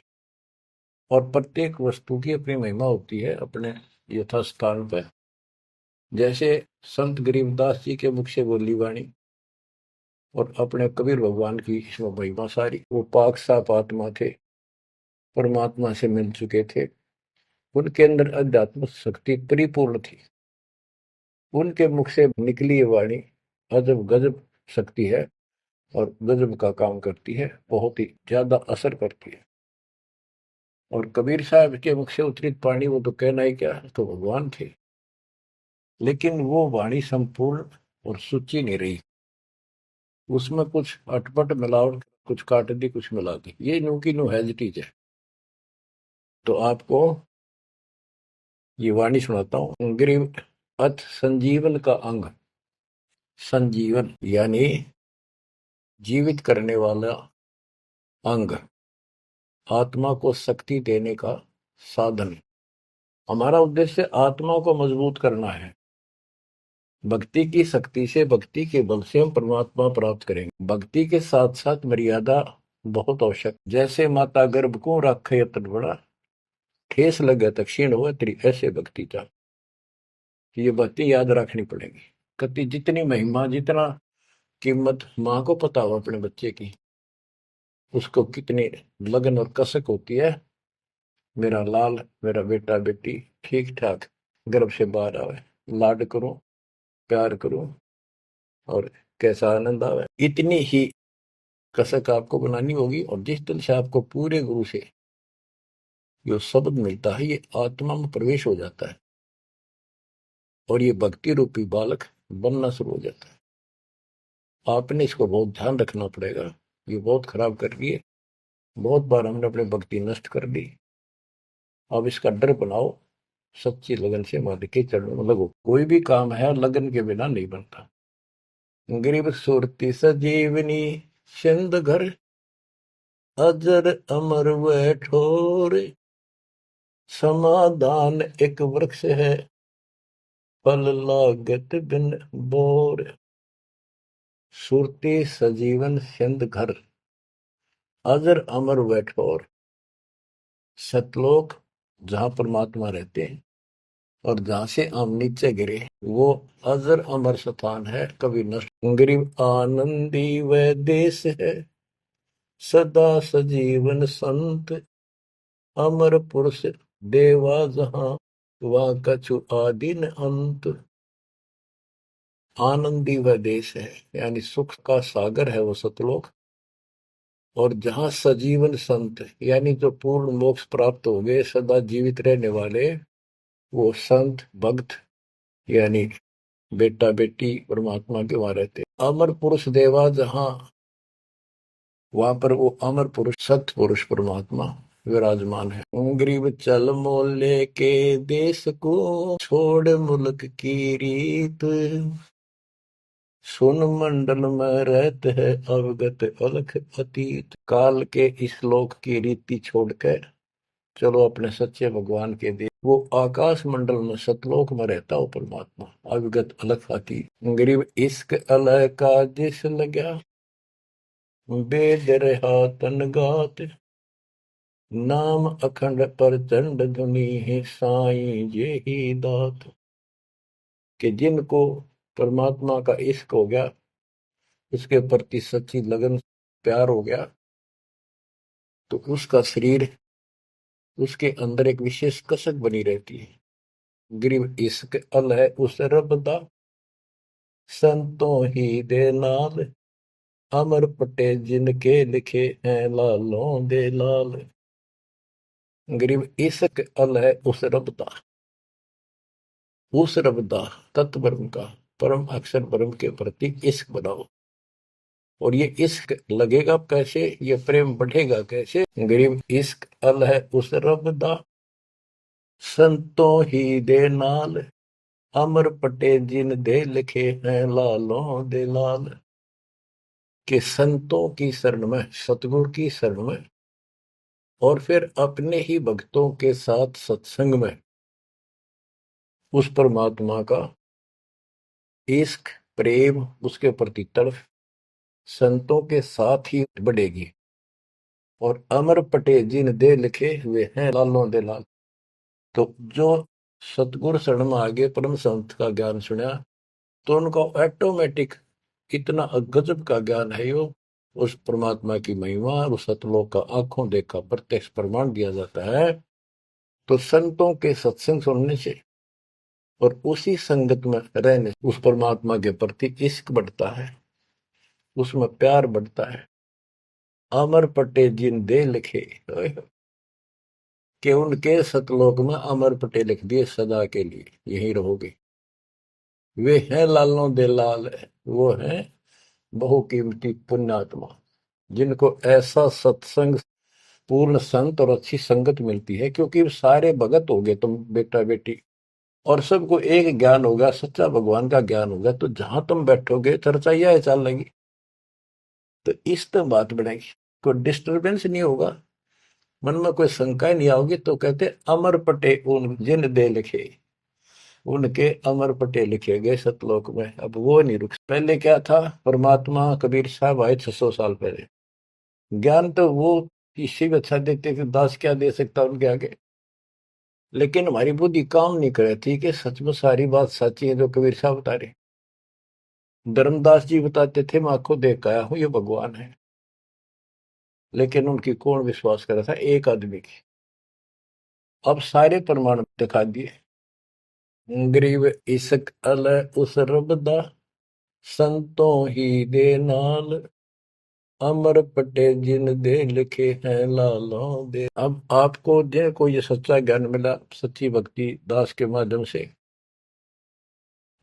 और प्रत्येक वस्तु की अपनी महिमा होती है अपने यथास्थान पर। जैसे संत गरीबदास जी के मुख से बोली वाणी और अपने कबीर भगवान की इसमें महिमा सारी। वो पाक साफ आत्मा थे, परमात्मा से मिल चुके थे, उनके अंदर अध्यात्म शक्ति परिपूर्ण थी। उनके मुख से निकली ये वाणी अजब गजब शक्ति है और गजब का काम करती है, बहुत ही ज्यादा असर करती है। और कबीर साहब के मुख से उतरित वाणी, वो तो कहना ही क्या, तो भगवान थे। लेकिन वो वाणी संपूर्ण और सुची नहीं रही, उसमें कुछ अटपट मिलावट, कुछ काट दी, कुछ मिला दी, ये नो की नो हेजिटीज है। तो आपको ये वाणी सुनाता हूँ। ग्रीव अथ संजीवन का अंग, संजीवन यानी जीवित करने वाला अंग, आत्मा को शक्ति देने का साधन। हमारा उद्देश्य आत्मा को मजबूत करना है। भक्ति की शक्ति से, भक्ति के बल से हम परमात्मा प्राप्त करेंगे। भक्ति के साथ साथ मर्यादा बहुत आवश्यक। जैसे माता गर्भ को रखे तन बड़ा, ठेस लगे तक क्षीण हो तेरी, ऐसे भक्ति चाह। ये भक्ति याद रखनी पड़ेगी। कति जितनी महिमा, जितना कीमत माँ को पता हो अपने बच्चे की, उसको कितनी लगन और कसक होती है। मेरा लाल, मेरा बेटा बेटी ठीक ठाक गर्भ से बाहर आवे, लाड करूं, प्यार करूं और कैसा आनंद आवे, इतनी ही कसक आपको बनानी होगी। और जिस दिल से आपको पूरे गुरु से जो शब्द मिलता है, ये आत्मा में प्रवेश हो जाता है और ये भक्ति रूपी बालक बनना शुरू हो जाता है। आपने इसको बहुत ध्यान रखना पड़ेगा। ये बहुत खराब कर रही है, बहुत बार हमने अपनी भक्ति नष्ट कर दी। अब इसका डर बनाओ, सच्ची लगन से मालिक के चरणों में लगो। कोई भी काम है लगन के बिना नहीं बनता। गरीब सुरती सजीवनी सिंध घर, अजर अमर व ठोर, समाधान एक वृक्ष है, फल लागत बिन बोर। सुरती सजीवन सिंध घर, अजर अमर व ठोर। सतलोक जहां परमात्मा रहते हैं और जहां से हम नीचे गिरे, वो अजर अमर स्थान है, कभी नष्ट। गरीब आनंदी व देश है, सदा सजीवन संत, अमर पुरुष देवा जहां, वह कछु आदि न अंत। आनंदी वह देश है, यानी सुख का सागर है वो सतलोक। और जहां सजीवन संत, यानी जो पूर्ण मोक्ष प्राप्त हो गए, सदा जीवित रहने वाले, वो संत भक्त यानी बेटा बेटी परमात्मा के वहां रहते। अमर पुरुष देवा जहां, वहां पर वो अमर पुरुष सत पुरुष परमात्मा विराजमान है। गरीब चल मोले के देश को, छोड़ मुल्क की रीत, सुन मंडल में रहते है अवगत अलख अतीत। काल के इस लोक की रीति छोड़कर चलो अपने सच्चे भगवान के दे। वो आकाश मंडल में सतलोक में रहता हो परमात्मा, अवगत अलख अतीत। गरीब इश्क अलह का जिस लगा, वेद रहा तन गात, नाम अखंड प्रचंड धुनि है, साईं जे ही दात। कि जिनको परमात्मा का इश्क हो गया, उसके प्रति सच्ची लगन प्यार हो गया, तो उसका शरीर, उसके अंदर एक विशेष कसक बनी रहती है। गरीब इश्क अल है उस रब दा, संतों ही दे नाल, अमर पटे जिनके लिखे हैं लालों दे लाल। गरीब इश्क अल है उस रब दा, उस रब दा तत्व ब्रह्म का, परम अक्षर ब्रह्म के प्रति इश्क बनाओ। और ये इश्क लगेगा कैसे, ये प्रेम बढ़ेगा कैसे। गरीब इश्क अल है उस रब दा, संतों ही दे नाल, अमर पटे जिन दे लिखे हैं लालों दे लाल। के संतों की शरण में, सतगुरु की शरण में, और फिर अपने ही भक्तों के साथ सत्संग में उस परमात्मा का इश्क प्रेम, उसके प्रति तड़फ संतों के साथ ही बढ़ेगी। और अमर पटे जिन दे लिखे हुए हैं लालों दे लाल। तो जो सतगुरु शरण में आगे परम संत का ज्ञान सुना तो उनको ऑटोमेटिक इतना गजब का ज्ञान है यो, उस परमात्मा की महिमा, उस सतलोक का आंखों देखा प्रत्यक्ष प्रमाण दिया जाता है। तो संतों के सत्संग सुनने से और उसी संगत में रहने से उस परमात्मा के प्रति इश्क बढ़ता है, उसमें प्यार बढ़ता है। अमर पटे जिन दे लिखे कि उनके सतलोक में अमर पटे लिख दिए सदा के लिए यही रहोगे। वे हैं लालों दे लाल, वो हैं बहुकीमती पुण्यात्मा, जिनको ऐसा सत्संग पूर्ण संत और अच्छी संगत मिलती है, क्योंकि सारे भगत हो गए तुम बेटा बेटी और सबको एक ज्ञान होगा, सच्चा भगवान का ज्ञान होगा, तो जहां तुम बैठोगे चर्चा यह चल लेगी, तो इस तो बात बढ़ेगी, कोई डिस्टरबेंस नहीं होगा, मन में कोई शंका नहीं आओगी। तो कहते अमर पटे उन जिन दे लिखे, उनके अमर पटे लिखे गए सतलोक में। अब वो नहीं रुक, पहले क्या था, परमात्मा कबीर साहब आए 600 साल पहले, ज्ञान तो वो इससे भी अच्छा देते थे, दास क्या दे सकता उनके आगे। लेकिन हमारी बुद्धि काम नहीं कर रही थी कि सच में सारी बात सच्ची है जो कबीर साहब बता रहे। धर्मदास जी बताते थे मैं आंखों देख आया हूं ये भगवान है, लेकिन उनकी कौन विश्वास कर रहा था, एक आदमी की। अब सारे प्रमाण दिखा दिए। गरीब इश्क अल उस रब दा, संतों ही दे नाल, अमर पटे जिन दे लिखे हैं लालों दे। अब आपको को ये सच्चा ज्ञान मिला सच्ची भक्ति दास के माध्यम से,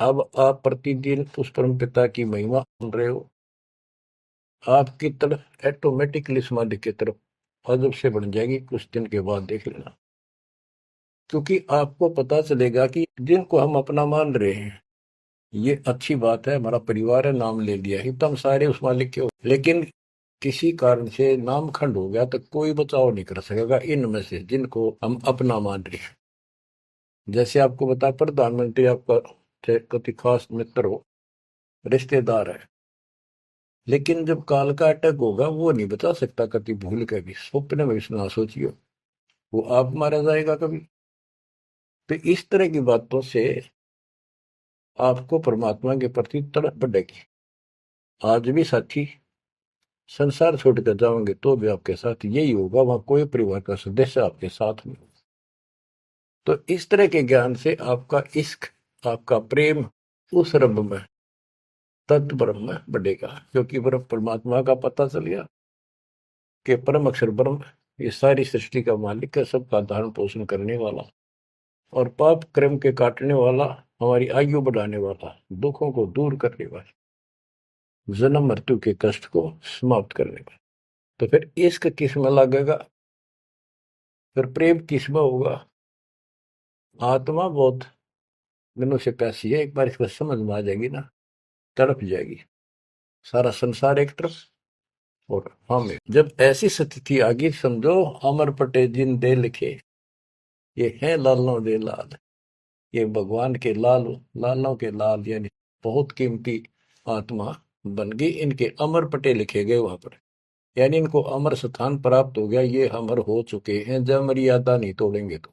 अब आप प्रतिदिन उस परम पिता की महिमा सुन रहे हो, आपकी तरफ ऑटोमेटिकली समाधि की तरफ अजब से बन जाएगी, कुछ दिन के बाद देख लेना। क्योंकि आपको पता चलेगा कि जिनको हम अपना मान रहे हैं ये अच्छी बात है, हमारा परिवार है, नाम ले लिया ही तो हम सारे उस मालिक के हो, लेकिन किसी कारण से नाम खंड हो गया तो कोई बचाव नहीं कर सकेगा इनमें से जिनको हम अपना मान रहे हैं। जैसे आपको बता, प्रधानमंत्री आपका कति खास मित्र हो, रिश्तेदार है, लेकिन जब काल का अटैक होगा वो नहीं बता सकता कति भूल के भी, स्वप्न में भी ना सोचियो वो आप मारा जाएगा कभी। तो इस तरह की बातों से आपको परमात्मा के प्रति तड़प बढ़ेगी। आज भी साथी संसार छोड़कर जाओगे तो भी आपके साथ यही होगा, वहां कोई परिवार का सदस्य आपके साथ नहीं होगा। तो इस तरह के ज्ञान से आपका इश्क, आपका प्रेम उस रब में, तत्व ब्रह्म में बढ़ेगा, क्योंकि ब्रह्म परमात्मा का पता चल गया कि परम अक्षर ब्रह्म ये सारी सृष्टि का मालिक है, सबका धारण पोषण करने वाला और पाप क्रम के काटने वाला, हमारी आयु बढ़ाने वाला, दुखों को दूर करने वाला, जन्म मृत्यु के कष्ट को समाप्त करने वाला। तो फिर इश्क किस में लगेगा, फिर प्रेम किस में होगा। आत्मा बहुत दिनों से प्यासी है, एक बार इसको समझ में आ जाएगी ना, तड़प जाएगी। सारा संसार एक तरफ और हम एक। जब ऐसी स्थिति आ गई, समझो अमर पटे जिन दे लिखे, ये है लालों दे लाल, ये भगवान के लाल, लालों के लाल, यानी बहुत कीमती आत्मा बन गई, इनके अमर पटे लिखे गए वहां पर, यानी इनको अमर स्थान प्राप्त हो गया, ये अमर हो चुके हैं जब मर्यादा नहीं तोड़ेंगे तो।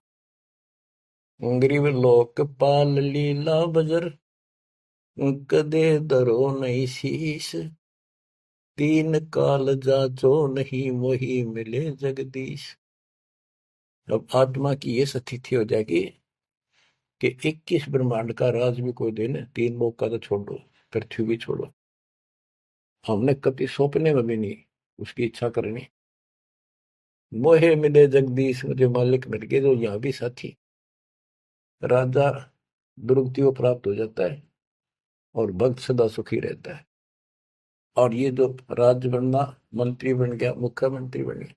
गरीब लोक पाल लीला बजर, कदे दरो नहीं शीश, तीन काल जाचो नहीं वही मिले जगदीश। अब आत्मा की ये स्थिति हो जाएगी कि 21 ब्रह्मांड का राज भी कोई देने, तीन लोक का तो छोड़ो, पृथ्वी भी छोड़ो, हमने कभी सौंपने में भी नहीं उसकी इच्छा करनी। मोहे मिले जगदीश, मुझे मालिक मिल गए, जो यहाँ भी साथी राजा दुर्गति को प्राप्त हो जाता है और भक्त सदा सुखी रहता है। और ये जो राज्य बनना, मंत्री बन गया, मुख्यमंत्री बन गया,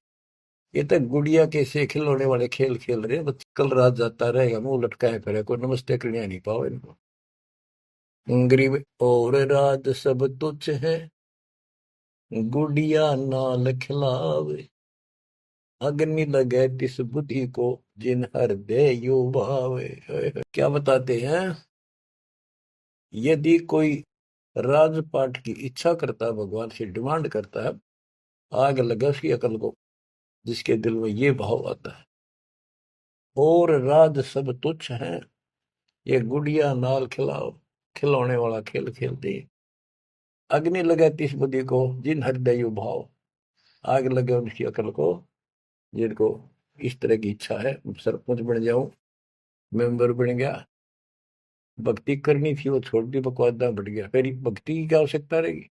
ये तो गुड़िया के से खिलौने वाले खेल खेल रहे हैं, कल रात जाता रहेगा, मुंह लटकाए फिरे, कोई नमस्ते करने नहीं पाओ इनको। गरीब और राज सब तुच्छ है, गुड़िया नाल खिलावे, अग्नि लगे तिस बुद्धि को, जिन हर दे यू भावे। क्या बताते हैं, यदि कोई राजपाट की इच्छा करता है, भगवान से डिमांड करता है, आग लगा उसकी अकल को, जिसके दिल में ये भाव आता है, और राज सब तुच्छ है, ये गुड़िया नाल खिलाओ, खिलौने वाला खेल खेलते। अग्नि लगे तिस बुद्धि को जिन हृदय भाव, आग लगे उनकी अकल को जिनको इस तरह की इच्छा है सरपंच बन जाऊं, मेंबर बन गया, भक्ति करनी थी वो छोड़ दी, बकवादा बढ़ गया, फिर भक्ति की क्या आवश्यकता रहेगी।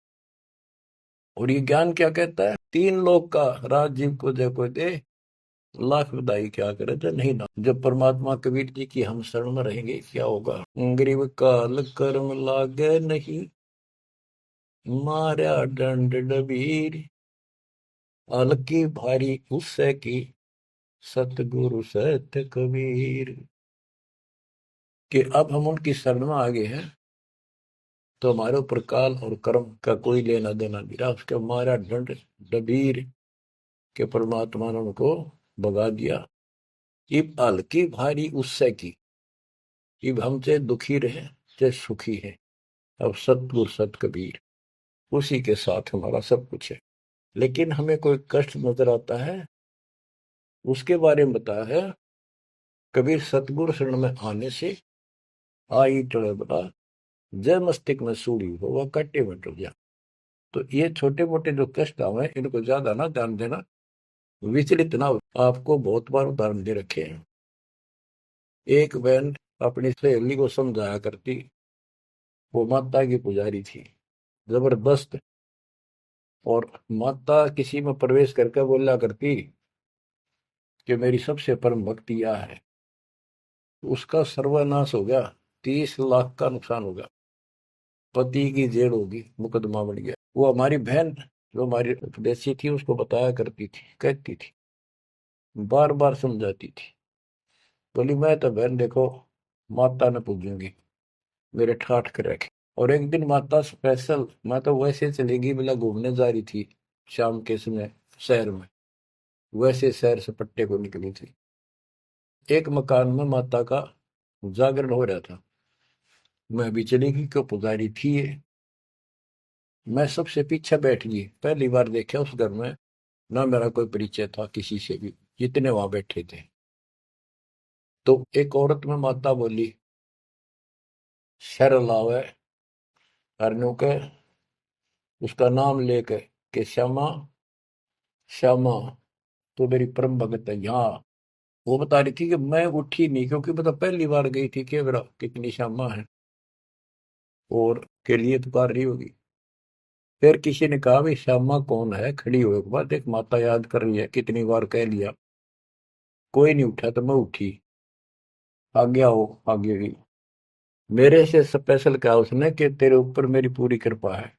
और ये ज्ञान क्या कहता है, तीन लोक का राजीव को जय को दे, लाख बधाई क्या करे तो नहीं ना। जब परमात्मा कबीर जी की हम शरण में रहेंगे क्या होगा, गरीब काल कर्म लागे नहीं, मारा दंड डबीर, अलकी भारी उससे की, सतगुरु सत्य कबीर। कि अब हम उनकी शरण में आ गए हैं तो हमारे ऊपर काल और कर्म का कोई लेना देना नहीं रहा, उसके मारा दंड डबीर के परमात्मा ने उनको भगा दिया। इब हल्की भारी उससे की, इब हम चाहे दुखी रहे चाहे सुखी है, अब सतगुरु सत कबीर उसी के साथ हमारा सब कुछ है। लेकिन हमें कोई कष्ट नजर आता है, उसके बारे में बताया है कबीर, सतगुरु शरण में आने से आई टले बता, जय मस्तिष्क में सूढ़ी हो वह कट्टे में टूट जा। तो ये छोटे मोटे जो कष्ट आवे इनको ज्यादा ना ध्यान देना, विचलित ना हो। आपको बहुत बार उदाहरण दे रखे हैं। एक बहन अपनी सहेली को समझाया करती, वो माता की पुजारी थी जबरदस्त, और माता किसी में प्रवेश करके बोला करती कि मेरी सबसे परम भक्ति यह है। उसका सर्वनाश हो गया, 30 लाख का नुकसान हो गया, पति की जेल होगी, मुकदमा बन गया। वो हमारी बहन जो हमारी उपदेशी थी उसको बताया करती थी, कहती थी, बार बार समझाती थी, बोली मैं तो बहन देखो माता ने पूजूंगी, मेरे ठाठ कर रखे। और एक दिन माता स्पेशल, मैं तो वैसे चलेगी बिला घूमने जा रही थी शाम के समय शहर में, वैसे शहर से पट्टे को निकली थी। एक मकान में माता का जागरण हो रहा था, मैं भी चलेगी क्यों, पुजारी थी ये। मैं सबसे पीछे बैठ गई, पहली बार देखा उस घर में, ना मेरा कोई परिचय था किसी से भी, जितने वहां बैठे थे। तो एक औरत में माता बोली, शर लावे हरनू के, उसका नाम लेके कि श्यामा श्यामा तो मेरी परम भगत है यहाँ। वो बता रही थी कि मैं उठी नहीं क्योंकि मतलब पहली बार गई थी कि मेरा कितनी श्यामा है और के लिए पुकार रही होगी। फिर किसी ने कहा भाई श्यामा कौन है, खड़ी हुए के बाद एक माता याद कर रही है, कितनी बार कह लिया, कोई नहीं उठा तो मैं उठी, आगे आओ आगे गई। मेरे से स्पेशल कहा उसने कि तेरे ऊपर मेरी पूरी कृपा है,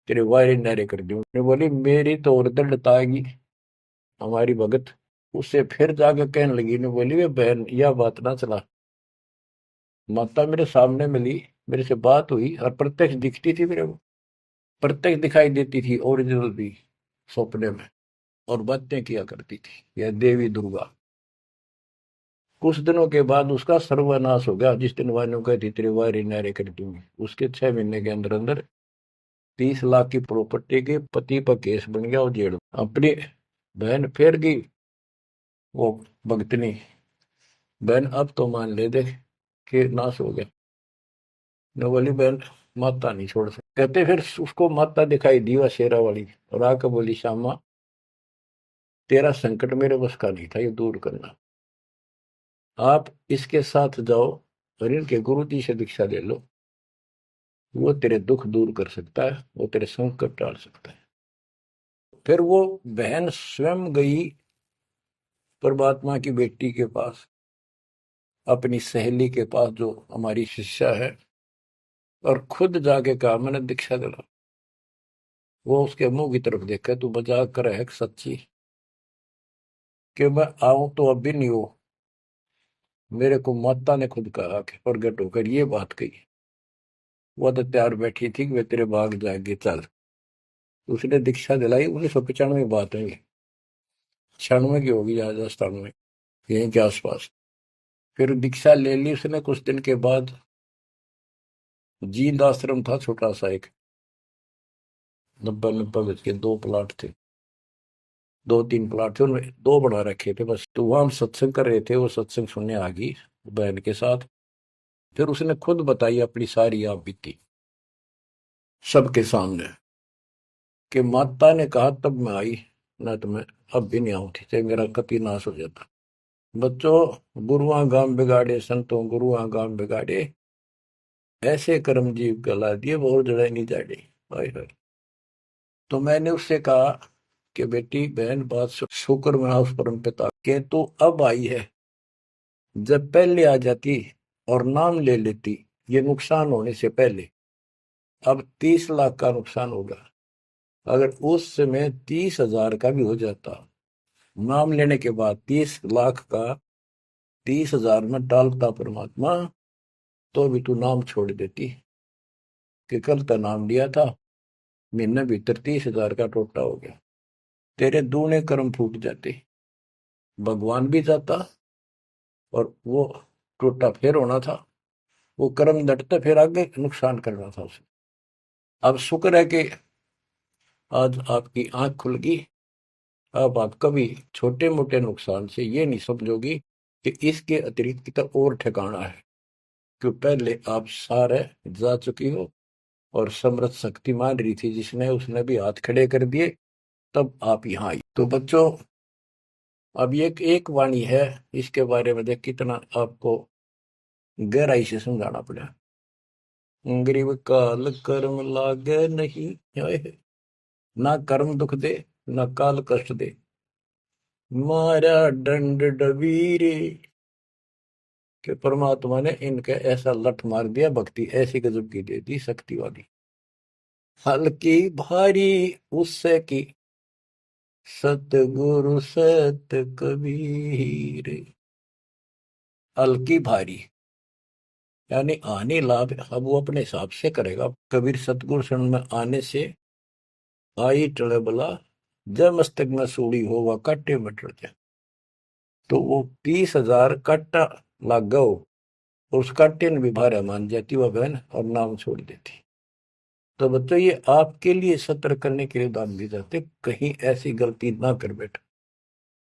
तेरे वायरे नारे कर दूं। ने बोली मेरी तो और दर्द ताएगी हमारी भगत। उससे फिर जाके कहने लगी, ने बोली वे बहन यह बात ना चला, माता मेरे सामने मिली, मेरे से बात हुई और प्रत्यक्ष दिखती थी मेरे को, प्रत्यक्ष दिखाई देती थी ओरिजिनल भी सपने में, और बातें किया करती थी यह देवी दुर्गा। कुछ दिनों के बाद उसका सर्वनाश हो गया, जिस दिन वायु कहती तेरे वायरे नारे कर दूंगी, उसके 6 महीने के अंदर अंदर 30 लाख की प्रॉपर्टी के पति पर केस बन गया और जेल। अपनी बहन फेर गई, वो भगतनी बहन अब तो मान ले दे कि नाश हो गया। न बोली बहन माता नहीं छोड़ सकते, कहते फिर उसको माता दिखाई दी वह शेरा वाली, और आकर बोली श्यामा तेरा संकट मेरे बस का नहीं था ये दूर करना, आप इसके साथ जाओ और इनके गुरु जी से दीक्षा ले लो, वो तेरे दुख दूर कर सकता है, वो तेरे संकट टाल सकता है। फिर वो बहन स्वयं गई परमात्मा की बेटी के पास, अपनी सहेली के पास जो हमारी शिष्या है, और खुद जाके कहा मैंने दीक्षा दिला। वो उसके मुंह की तरफ देखा, तू मजाक कर है सच्ची, कि मैं आऊं तो अब भी नहीं हो, मेरे को माता ने खुद कहा कि प्रगट होकर ये बात कही। वो तो तैयार बैठी थी कि वे तेरे भाग जाएंगे चल। उसने दीक्षा दिलाई, 1995 की बात है, 96 की होगी या 97, यहीं के आसपास। फिर दीक्षा ले ली उसने, कुछ दिन के बाद जींद आश्रम था छोटा सा एक, 90 गज के 2 प्लाट थे, 2-3 प्लाट थे, उनमें 2 बना रखे थे बस। तो वहां हम सत्संग कर रहे थे, वो सत्संग सुनने आ गई बहन के साथ, फिर उसने खुद बताई अपनी सारी आप बीती सबके सामने, कि माता ने कहा तब मैं आई, न तो मैं अब भी नहीं आऊंगी, चाहे मेरा कति नाश हो जाता। बच्चों, गुरुआ गांव बिगाड़े संतों, गुरुआ गांव बिगाड़े, ऐसे कर्म जीव गला दिए वो जड़ा नहीं जाड़े। हाय हाय। तो मैंने उससे कहा कि बेटी बहन बात शुक्र मना उस परम पिता के, तो अब आई है, जब पहले आ जाती और नाम ले लेती ये नुकसान होने से पहले, अब 30 लाख का नुकसान होगा। अगर उस समय 30,000 का भी हो जाता, नाम लेने के बाद 30 लाख का 30,000 में डालता परमात्मा, तो भी तू नाम छोड़ देती, कि कल का नाम लिया था, महीने भीतर 30,000 का टोटा हो गया, तेरे दूने कर्म फूट जाते, भगवान भी जाता, और वो टोटा फिर होना था, वो कर्म डटता फिर आगे नुकसान करना था उसे। अब शुक्र है कि आज आपकी आंख खुल गई। अब आप कभी छोटे मोटे नुकसान से ये नहीं समझोगी कि इसके अतिरिक्त का और ठिकाना है, क्यों पहले आप सारे जा चुकी हो, और समृद्ध शक्ति मान रही थी जिसने, उसने भी हाथ खड़े कर दिए, तब आप यहाँ आई। तो बच्चों, अब ये एक वाणी है, इसके बारे में देख कितना आपको गहराई से समझाना पड़ा। गरीब काल कर्म लागे नहीं, ना कर्म दुख दे, ना काल कष्ट दे, मारा दंड डबीरे, कि परमात्मा ने इनके ऐसा लठ मार दिया, भक्ति ऐसी गजब की दे दी शक्ति वाली। हल्की भारी उससे की, सतगुरु सत कबीर। हल्की भारी यानी आने लाभ, अब वो अपने हिसाब से करेगा। कबीर सतगुरु शरण में आने से आई टले बला, जब मस्तक में सूड़ी हो वह काटे में टल जाए। तो वो 30,000 काटा लाग गो, उस काटे ने भी भारा मान जाती वह बहन, और नाम छोड़ देती। तो बच्चों, ये आपके लिए सतर्क करने के लिए दान दी जाते, कहीं ऐसी गलती ना कर बैठो,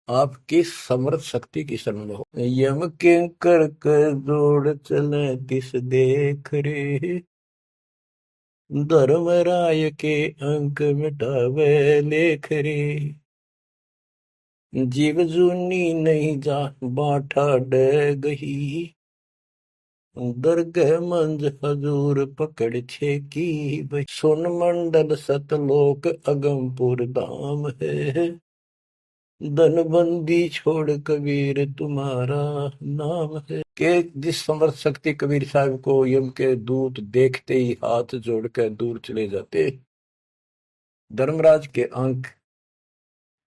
आपकी समर्थ शक्ति की शरण में हो। यम के कर कर जोड़ चले तिस देख रे, धर्मराय के अंक मिटावे लेख रे, जीव जूनी नहीं जा बाठा डे गही, दरगह मंज हजूर पकड़ छे की बही, सुन मंडल सतलोक अगमपुर धाम है, धनबंदी छोड़ कबीर तुम्हारा नाम है। के जिस समर्थ शक्ति कबीर साहब को यम के दूत देखते ही हाथ जोड़कर दूर चले जाते, धर्मराज के अंक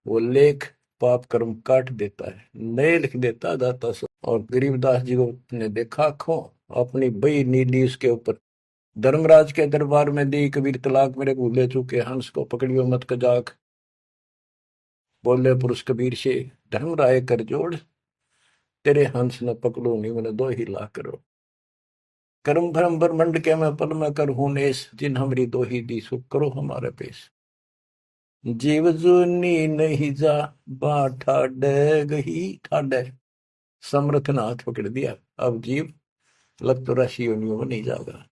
वो लेख पाप कर्म काट देता है, नए लिख देता दाता सो। और गरीबदास जी को ने देखा आंखों, अपनी बई नीली उसके ऊपर, धर्मराज के दरबार में दी कबीर तलाक मेरे भूले चूके, हंस को पकड़ियो मत कजाक, बोले पुरुष कबीर से, धर्मराय कर जोड़, तेरे हंस न पकड़ो नहीं मैंने 2 ही लाख करो, कर्म भरम ब्रह्मंड के मैं पल में कर हूं नेस, जिन हमरी 2 ही दी सुख करो हमारे पेश, जीव जूनी नहीं जा बाठा डे गही, ठाडे समर्थ ने हाथ पकड़ दिया, अब जीव लग तो राशि योनियों में नहीं जाएगा।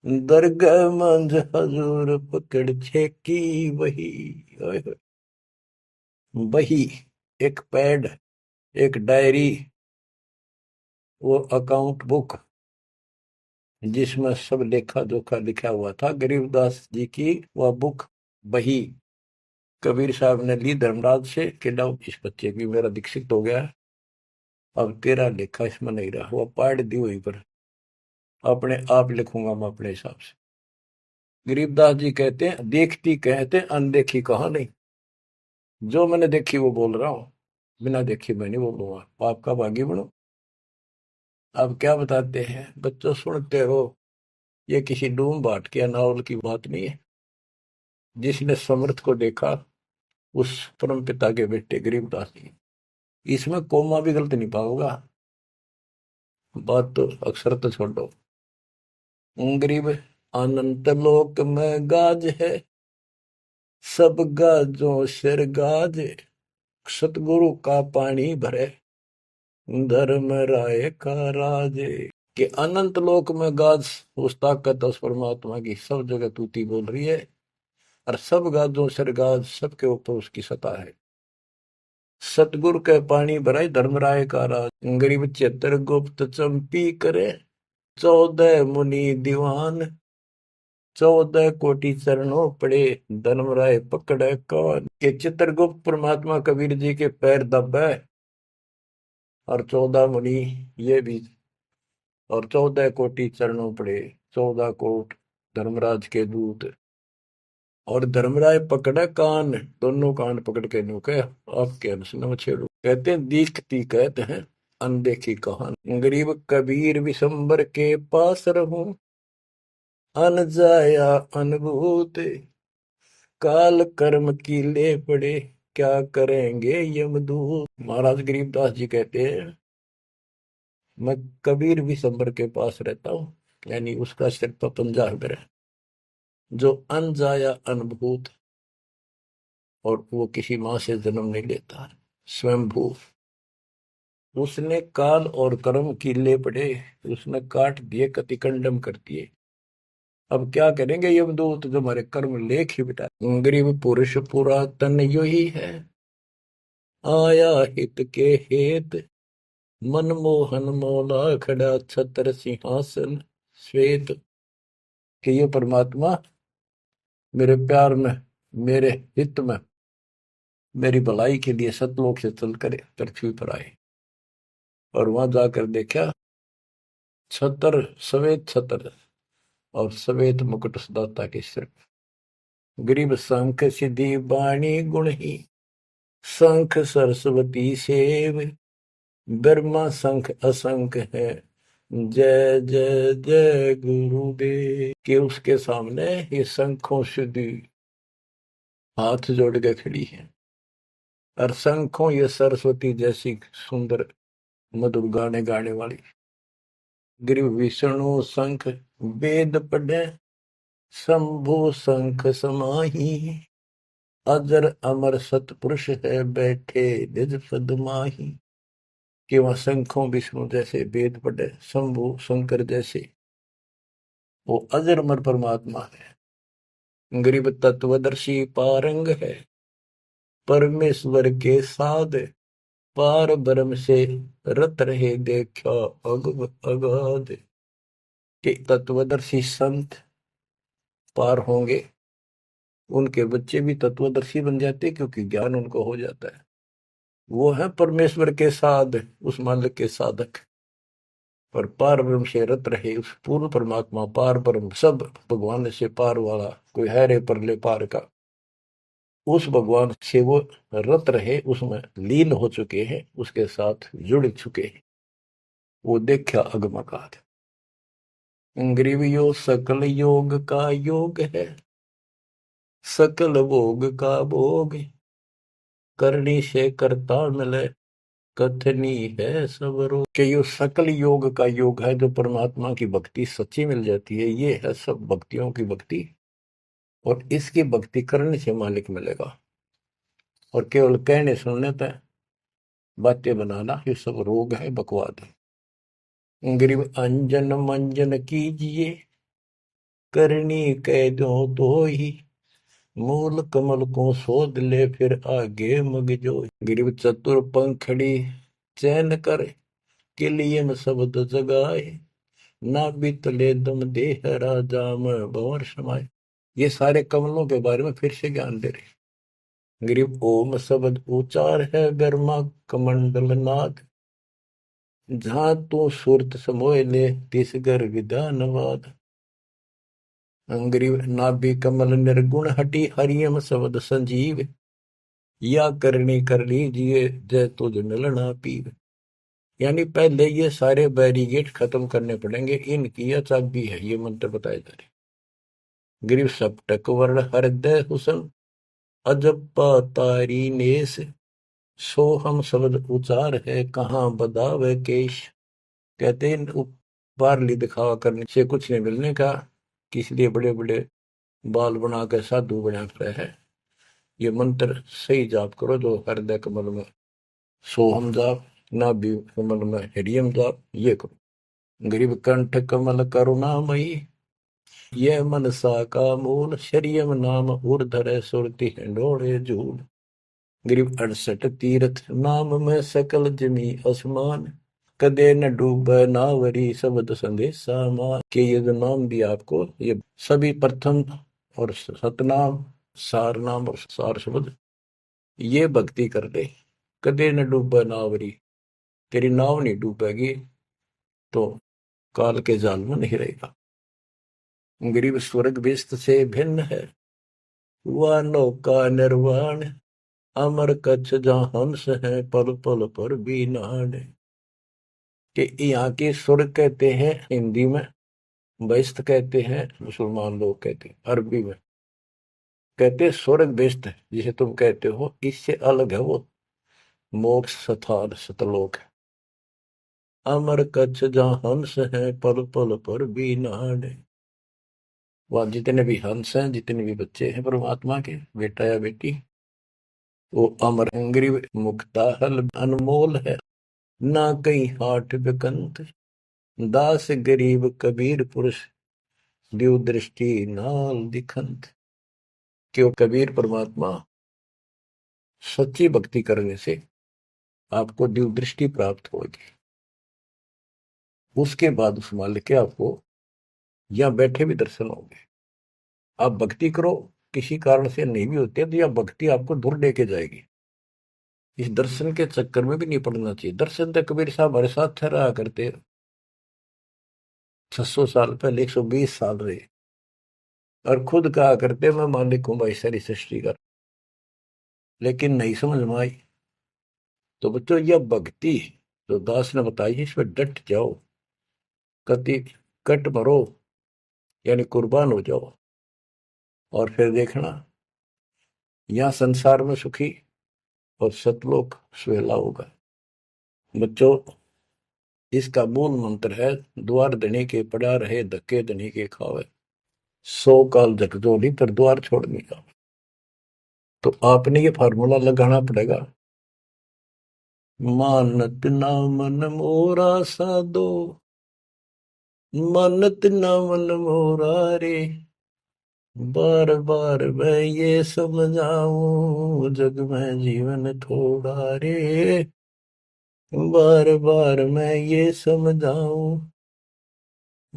दरगाह मंझ हजूर पकड़ छेकी वही, वही एक पैड, एक डायरी, वो अकाउंट बुक जिसमें सब लेखा जोखा लिखा हुआ था, गरीबदास जी की वह बुक बही कबीर साहब ने ली धर्मराज से, कि लो इस बच्चे की मेरा दीक्षित हो गया, अब तेरा लेखा इसमें नहीं रहा, वो पाड़ दी वहीं पर, अपने आप लिखूंगा मैं अपने हिसाब से। गरीबदास जी कहते हैं, देखती कहते अनदेखी कहा नहीं, जो मैंने देखी वो बोल रहा हूं, बिना देखी मैं नहीं बोलूंगा, पाप का भागी बनो। अब क्या बताते हैं बच्चों, सुनते हो, ये किसी डूम बाट के नावल की बात नहीं है। जिसने समर्थ को देखा, उस परम पिता के बेटे गरीबदास जी, इसमें कोमा भी गलत नहीं पाओगा, बात तो अक्षर तो छोड़ो। गरीब अनंत लोक में गाज है, सब गाजों सिर गाज, सतगुरु का पानी भरे, धर्म राय का राज, कि अनंत लोक में गाज उस ताकत उस परमात्मा की सब जगह तूती बोल रही है, और सब गाजों सिर गाज सबके ऊपर उसकी सत्ता है। सतगुरु के पानी भराई धर्मराय का राज, गरीब 76 गुप्त चंपी करे, 14 मुनि दीवान, 14 कोटि चरणों पड़े, धर्मराय पकड़े कान। के चित्रगुप्त परमात्मा कबीर जी के पैर दबे, और 14 मुनि ये भी, और 14 कोटि चरणों पड़े, 14 कोट धर्मराज के दूत। और धर्मराय पकड़े कान, दोनों कान पकड़ के नुके आपके न छेड़ो। कहते हैं दीखती कहते हैं अनदेखी कहानी, गरीब कबीर विशंबर के पास रहूं, अन जाया अनुभूत, काल कर्म की ले पड़े, क्या करेंगे यमदूत। महाराज गरीबदास जी कहते हैं मैं कबीर विशंबर के पास रहता हूँ, यानी उसका सिर पर पंजा है मेरा, जो अनजाया अनुभूत, और वो किसी माँ से जन्म नहीं लेता, स्वयंभू। उसने काल और कर्म की ले पड़े, उसने काट दिए, कतिकंडम कर दिए। अब क्या करेंगे यमदूत, जो हमारे कर्म लेख ही बिटा। गरीब पुरुष पुरातन यो ही है, आया हित के हेत, मनमोहन मौला खड़ा छत्र सिंहासन श्वेत। कि ये परमात्मा मेरे प्यार में, मेरे हित में, मेरी भलाई के लिए सतलोक से चल कर पृथ्वी पर आए। और वहां जाकर देखा छतर, सवेत छतर और सवेत मुकुट सदाता के सिर। गरीब शंख सिद्धि बाणी गुण ही, शंख सरस्वती सेव, ब्रह्मा शंख असंख है, जय जय जय गुरुदेव। के उसके सामने ये शंखों सिद्धि हाथ जोड़ के खड़ी है, और शंखों ये सरस्वती जैसी सुंदर मधुर गाने गाने वाली। गिरि विष्णु शंख वेद पढ़े, शंभु शंख समाही, अजर अमर सतपुरुष है बैठे निज पद माही। कि वह शंखों विष्णु जैसे वेद पढ़े, शंभु शंकर जैसे वो अजर अमर परमात्मा है। गरीब तत्वदर्शी पारंग है, परमेश्वर के साध, पार ब्रह्म से रत रहे देखा अग अगाध। के तत्वदर्शी संत पार होंगे, उनके बच्चे भी तत्वदर्शी बन जाते, क्योंकि ज्ञान उनको हो जाता है। वो है परमेश्वर के साध, उस मालिक के साधक। और पार ब्रह्म से रत रहे, उस पूर्ण परमात्मा पार ब्रह्म सब भगवान से पार वाला, कोई है रे परले पार का, उस भगवान से वो रत रहे, उसमें लीन हो चुके हैं, उसके साथ जुड़ चुके हैं। वो देखा अगमकात। ग्रीव योग सकल योग का योग है, सकल भोग का भोग, करनी से करता मिले, कथनी है सब रोग। कि यो सकल योग का योग है, जो परमात्मा की भक्ति सच्ची मिल जाती है, ये है सब भक्तियों की भक्ति। और इसकी भक्ति करने से मालिक मिलेगा, और केवल कहने सुनने तक बातें बनाना ये सब रोग है, बकवाद है। गरीब अंजन मंजन कीजिए, करनी कह दो तो ही, मूल कमल को शोध ले फिर आगे मग जो। गिरिव चतुर पंखड़ी चैन कर, के लिए में शब्द जगाए, ना बीतले दम देह राजा में भंवर समाये। ये सारे कमलों के बारे में फिर से ज्ञान दे रहे। गिरिव ओम शब्द उचार है, गर्मा कमंडल नाद, जहां तू सुरत समोय ले, तिस घर विधानवाद। गरीब नाभि कमल निर्गुण हटी, हरियम शब्द संजीव, या करनी कर लीजिए जय तुझ मिलना पीव। यानी पहले ये सारे बैरिगेट खत्म करने पड़ेंगे, इनकी यह चाबी है, ये मंत्र बताए जा रहे। गरीब सपटक वर्ण हृदय हुसन, अजब तारी नेस, सो हम शब्द उचार है, कहाँ बदावे केश। कहते हैं बारली दिखावा करने से कुछ नहीं मिलने का, किस लिए बड़े बड़े बाल बना के साधु बना रहे है। ये मंत्र सही जाप करो, जो हृदय कमल में सोहम जाप, ना भी कमल में हरियम जाप, ये करो। गरीब कंठ कमल करुणामयी, यह मनसा का मूल, शरियम नाम उर्धर सुरति हिंडोले झूल। गरीब 68 तीर्थ नाम में सकल जमी आसमान, कदे न डूब नावरी शब्द संदेशा मान। के ये जो नाम दिया आपको, ये सभी प्रथम और सतनाम, सार नाम और सार शब्द, ये भक्ति कर ले। कदे न डूब नावरी, तेरी नाव नहीं डूबेगी तो काल के जाल में नहीं रहेगा। गरीब स्वर्ग बेस्त से भिन्न है, वह नौका निर्वाण, अमर कच्छ जहाँ हंस है, पल पल पर बीनान। कि यहाँ के स्वर्ग कहते हैं हिंदी में, बेस्त कहते हैं मुसलमान लोग कहते हैं, अरबी में कहते हैं स्वर्ग बेस्त है, जिसे तुम कहते हो, इससे अलग है वो मोक्ष स्थान सतलोक है। अमर कच्छ जहाँ हंस है, पल पल पर बीनान। वहां जितने भी हंस हैं, जितने भी बच्चे हैं परमात्मा के, बेटा या बेटी, वो अमर गरीब मुक्ता हल अनमोल है, ना कहीं हाट बिकंत, दास गरीब कबीर पुरुष, दिव दृष्टि नाल दिखंत। क्यों कबीर परमात्मा सच्ची भक्ति करने से आपको दिव दृष्टि प्राप्त होगी। उसके बाद उस मालिक के आपको यहां बैठे भी दर्शन होंगे। आप भक्ति करो, किसी कारण से नहीं भी होती है तो यह भक्ति आपको दूर लेके जाएगी। इस दर्शन के चक्कर में भी नहीं पड़ना चाहिए। दर्शन तो कबीर साहब हमारे साथ रहा करते, 600 साल पहले 120 साल रहे, और खुद कहा करते मैं मालिक हूं भाई सारी सृष्टि का। लेकिन नहीं समझ में आई। तो बच्चों, यह भक्ति जो दास ने बताई है, इसमें डट जाओ, कति कट मरो, यानी कुर्बान हो जाओ, और फिर देखना यहां संसार में सुखी और सतलोक सुहेला होगा। बच्चों, इसका मूल मंत्र है, द्वार धनी के पड़ा रहे, धक्के धनी के खावे, 100 काल झकझोली तर द्वार छोड़ने का। तो आपने ये फार्मूला लगाना पड़ेगा। मानत ना मन मोरा साधो, मानत ना मन मोरा रे, बार बार मैं ये समझाऊं, जग में जीवन थोड़ा रे, बार बार मैं ये समझाऊं,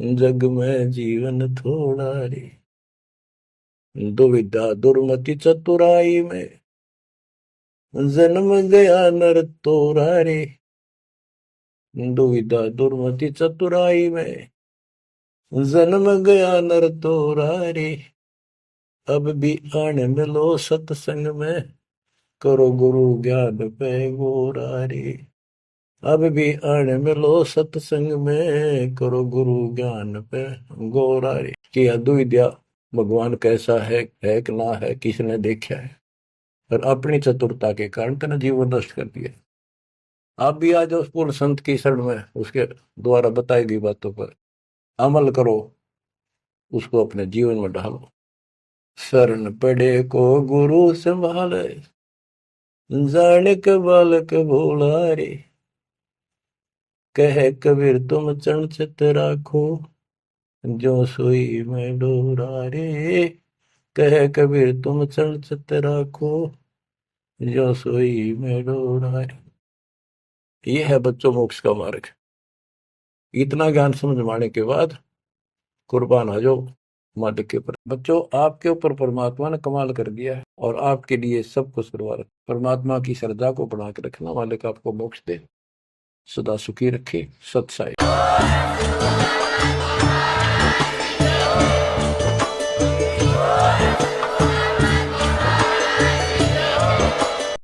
जग में जीवन थोड़ा रे। दुविधा दुर्मति चतुराई में, जन्म गया नर तोरा रे। दुविधा दुर्मति चतुराई में, जन्म गया नर तोरा रे। अब भी आने मिलो सत्संग में, करो गुरु ज्ञान पे गोरा रे। अब भी आने मिलो सत्संग में, करो गुरु ज्ञान पे गोरा रे। कि अद्विद्या भगवान कैसा है कि ना है, किसने देखा है, और अपनी चतुरता के कारण तेने जीवन नष्ट कर दिया। आप भी आ जाओ पूर्ण संत की शरण में, उसके द्वारा बताई गई बातों पर अमल करो, उसको अपने जीवन में ढालो। शरण पड़े को गुरु संभाले, जाने के बालक भोला रे। कह कबीर तुम चरण चित राखो, जो सोई में डोरा रे। कह कबीर तुम चरण चित राखो, जो सोई में डोरा रे। ये है बच्चों मोक्ष का मार्ग। इतना ज्ञान समझ माने के बाद कुर्बान आ जाओ मालिक के ऊपर। बच्चों, आपके ऊपर परमात्मा ने कमाल कर दिया है और आपके लिए सब कुछ करवा रखा। परमात्मा की श्रद्धा को बना के रखना, मालिक आपको मोक्ष दे, सदा सुखी रखे। सत साई।